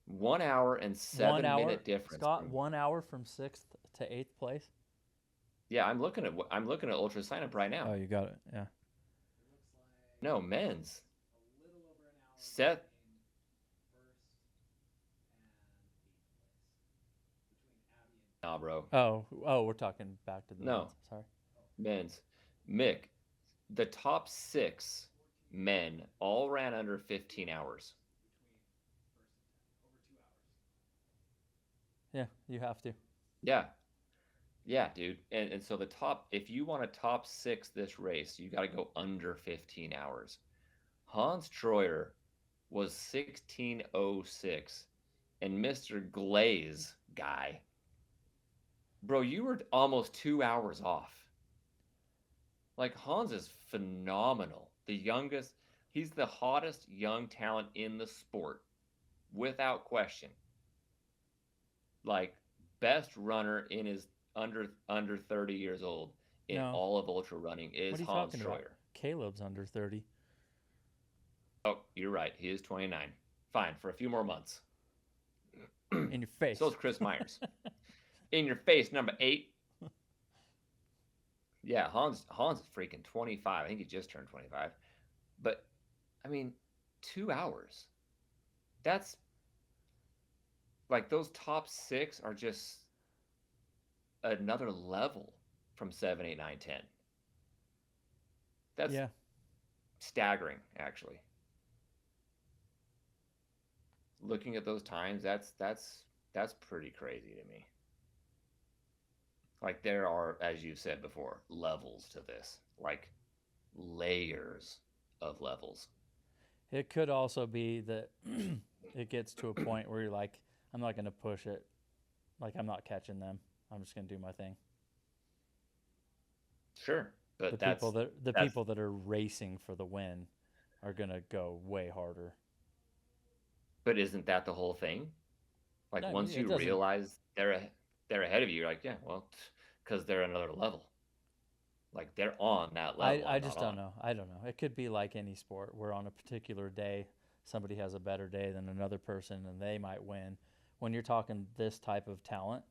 1 hour and 7-minute difference. Scott, 1 hour from 6th to 8th place? Yeah, I'm looking at Ultra Sign Up right now. Oh, you got it. Yeah. No, men's. A little over an hour. Seth. Nah, bro. Oh, we're talking back to the men's. Sorry. Men's. Mick, the top 6 men all ran under 15 hours. Yeah, you have to. Yeah. Yeah, dude. And so if you want a top 6 this race, you got to go under 15 hours. Hans Troyer was 16:06, and Mr. Glaze guy, bro, you were almost 2 hours off. Like, Hans is phenomenal. The youngest, he's the hottest young talent in the sport. without question. Like, best runner in his under 30 years old in No. all of ultra running is What are you Hans talking about? Schroeder. Caleb's under 30. Oh, you're right. He is 29. Fine, for a few more months. In your face. So is Chris Myers. In your face, number 8. Yeah, Hans is freaking 25. I think he just turned 25. But, I mean, 2 hours. That's, like, those top 6 are just another level from 7, 8, 9, 10. That's staggering, actually. Looking at those times, that's pretty crazy to me. Like, there are, as you said before, levels to this. Like, layers of levels. It could also be that it gets to a point where you're like, I'm not going to push it. Like, I'm not catching them. I'm just going to do my thing. Sure, but the people that are racing for the win are going to go way harder. But isn't that the whole thing? Like, no, once you realize they're ahead of you, you're like, yeah, well, because they're another level. Like, they're on that level. I just don't know. I don't know. It could be like any sport where on a particular day, somebody has a better day than another person and they might win. When you're talking this type of talent,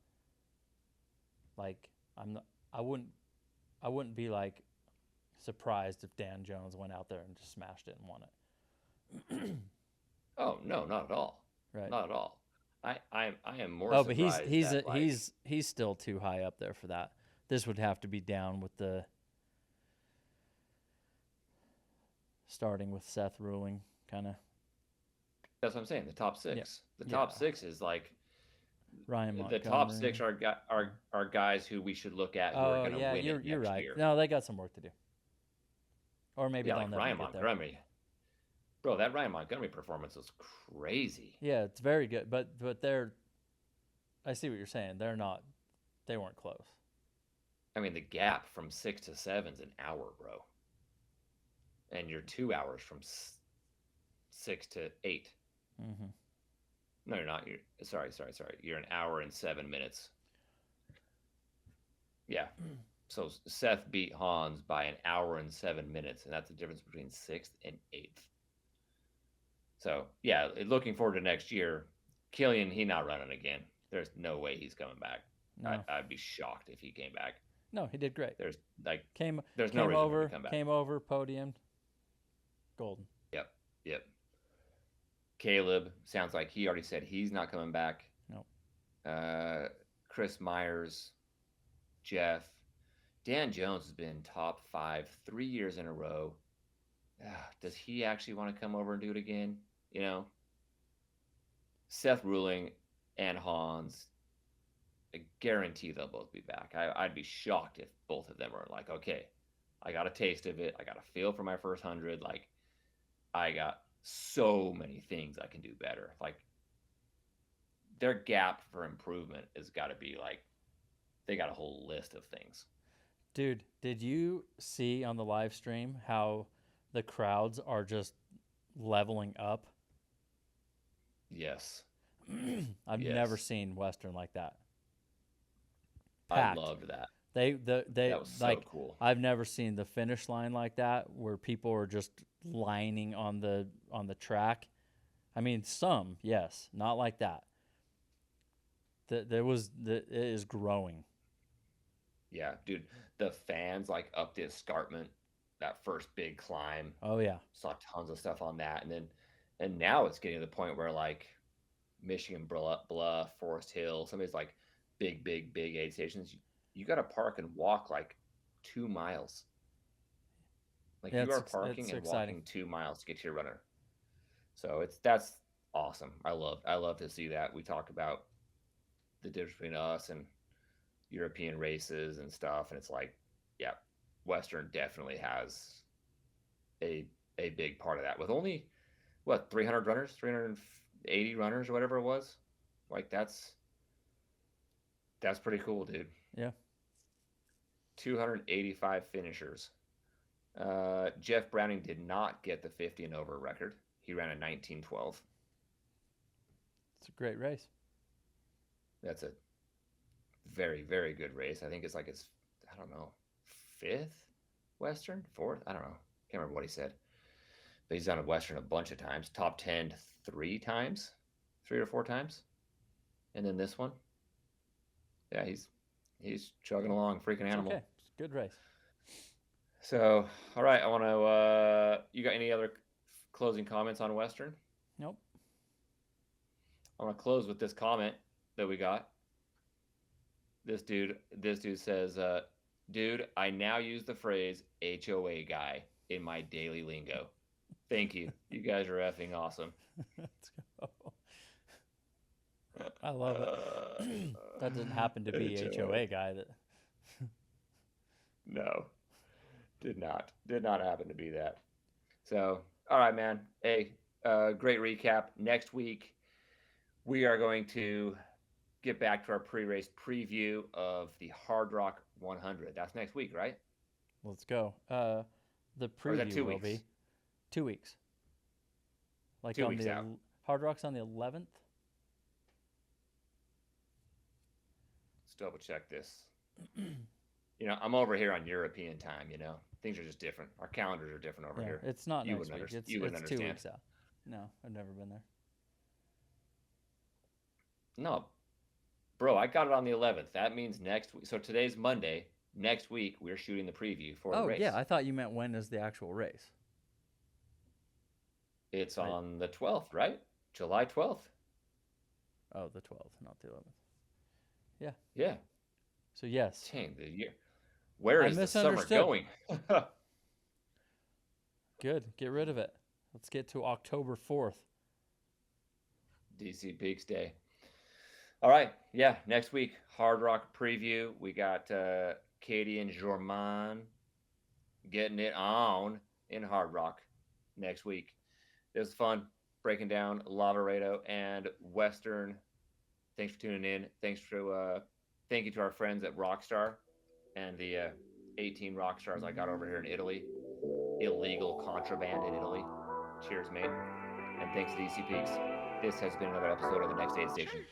like, I wouldn't be like surprised if Dan Jones went out there and just smashed it and won it. Oh, no, not at all. Right. Not at all. I am more surprised. Oh, but he's still too high up there for that. This would have to be down with the starting with Seth ruling kind of. That's what I'm saying. The top 6. Yeah. The top 6 is like Ryan Montgomery. The top 6 are guys who we should look at who are going to win it you're next right. year. No, they got some work to do. Or maybe they'll like never Ryan get Montgomery. there. Bro, that Ryan Montgomery performance was crazy. Yeah, it's very good, but they're. I see what you're saying. They weren't close. I mean, the gap from 6 to 7 is an hour, bro. And you're 2 hours from 6 to 8. Mm-hmm. No, you're not. Sorry. You're an hour and 7 minutes. Yeah. So Seth beat Hans by an hour and 7 minutes, and that's the difference between 6th and 8th. So, yeah, looking forward to next year. Kilian, he not running again. There's no way he's coming back. No. I'd be shocked if he came back. No, he did great. There's no no reason over, for him to come back. Came over, podiumed, golden. Yep. Caleb, sounds like he already said he's not coming back. No. Chris Myers, Jeff. Dan Jones has been top 5 3 years in a row. Does he actually want to come over and do it again? You know? Seth Ruling and Hans, I guarantee they'll both be back. I'd be shocked if both of them are like, okay, I got a taste of it. I got a feel for my first 100. Like, I got so many things I can do better. Like, their gap for improvement has got to be like, they got a whole list of things. Dude, did you see on the live stream how the crowds are just leveling up? Yes. I've never seen Western like that. Packed. I loved that. That was so cool. I've never seen the finish line like that where people are just lining on the track. I mean, some, yes, not like that. It is growing. Yeah, dude, the fans like up the escarpment, that first big climb. Oh yeah, saw tons of stuff on that, and now it's getting to the point where like Michigan Bluff, Forest Hill, some of these like big aid stations, you got to park and walk like 2 miles. Like, you are parking and walking 2 miles to get to your runner. So that's awesome. I love to see that. We talk about the difference between us and European races and stuff, and it's like, yeah, Western definitely has a big part of that. With only 300 runners, 380 runners or whatever it was. Like, that's pretty cool, dude. Yeah. 285 finishers. Jeff Browning did not get the 50 and over record. He ran a 19:12. It's a great race. That's a very, very good race. I think it's like his, I don't know, 5th Western, 4th. I don't know. Can't remember what he said. But he's done a Western a bunch of times. Top 10 3 times, 3 or 4 times, and then this one. Yeah, he's chugging along, freaking animal. Okay, it's a good race. So, all right, I want to. You got any other closing comments on Western? Nope. I want to close with this comment that we got. This dude says, "Dude, I now use the phrase HOA guy in my daily lingo. Thank you. You guys are effing awesome." Let's go. I love it. That doesn't happen to be HOA guy. That No, did not happen to be that. So, all right, man. Hey, great recap. Next week, we are going to get back to our pre-race preview of the Hard Rock 100. That's next week, right? Let's go. The Or is that preview 2 will weeks? be 2 weeks. Like 2 on weeks the out. Hard Rock's on the 11th. Let's double check this. I'm over here on European time. Things are just different. Our calendars are different over here. It's not You next wouldn't week. you wouldn't It's 2 understand. weeks out. No, I've never been there. No, bro, I got it on the 11th. That means next week. So today's Monday. Next week, we're shooting the preview for the Oh, race. yeah. I thought you meant when is the actual race. It's on the 12th, right? July 12th. Oh, the 12th, not the 11th. Yeah. So, yes. Dang, the year. Where I is the summer misunderstood. going? Good. Get rid of it. Let's get to October 4th. DC Peaks Day. All right. Yeah, next week, Hard Rock preview. We got Katie and Jorman getting it on in Hard Rock next week. It was fun breaking down Lavaredo and Western. Thanks for tuning in. Thank you to our friends at Rockstar and the 18 Rockstars I got over here in Italy. Illegal contraband in Italy. Cheers, mate. And thanks to DC Peaks. This has been another episode of the Next Aid Station.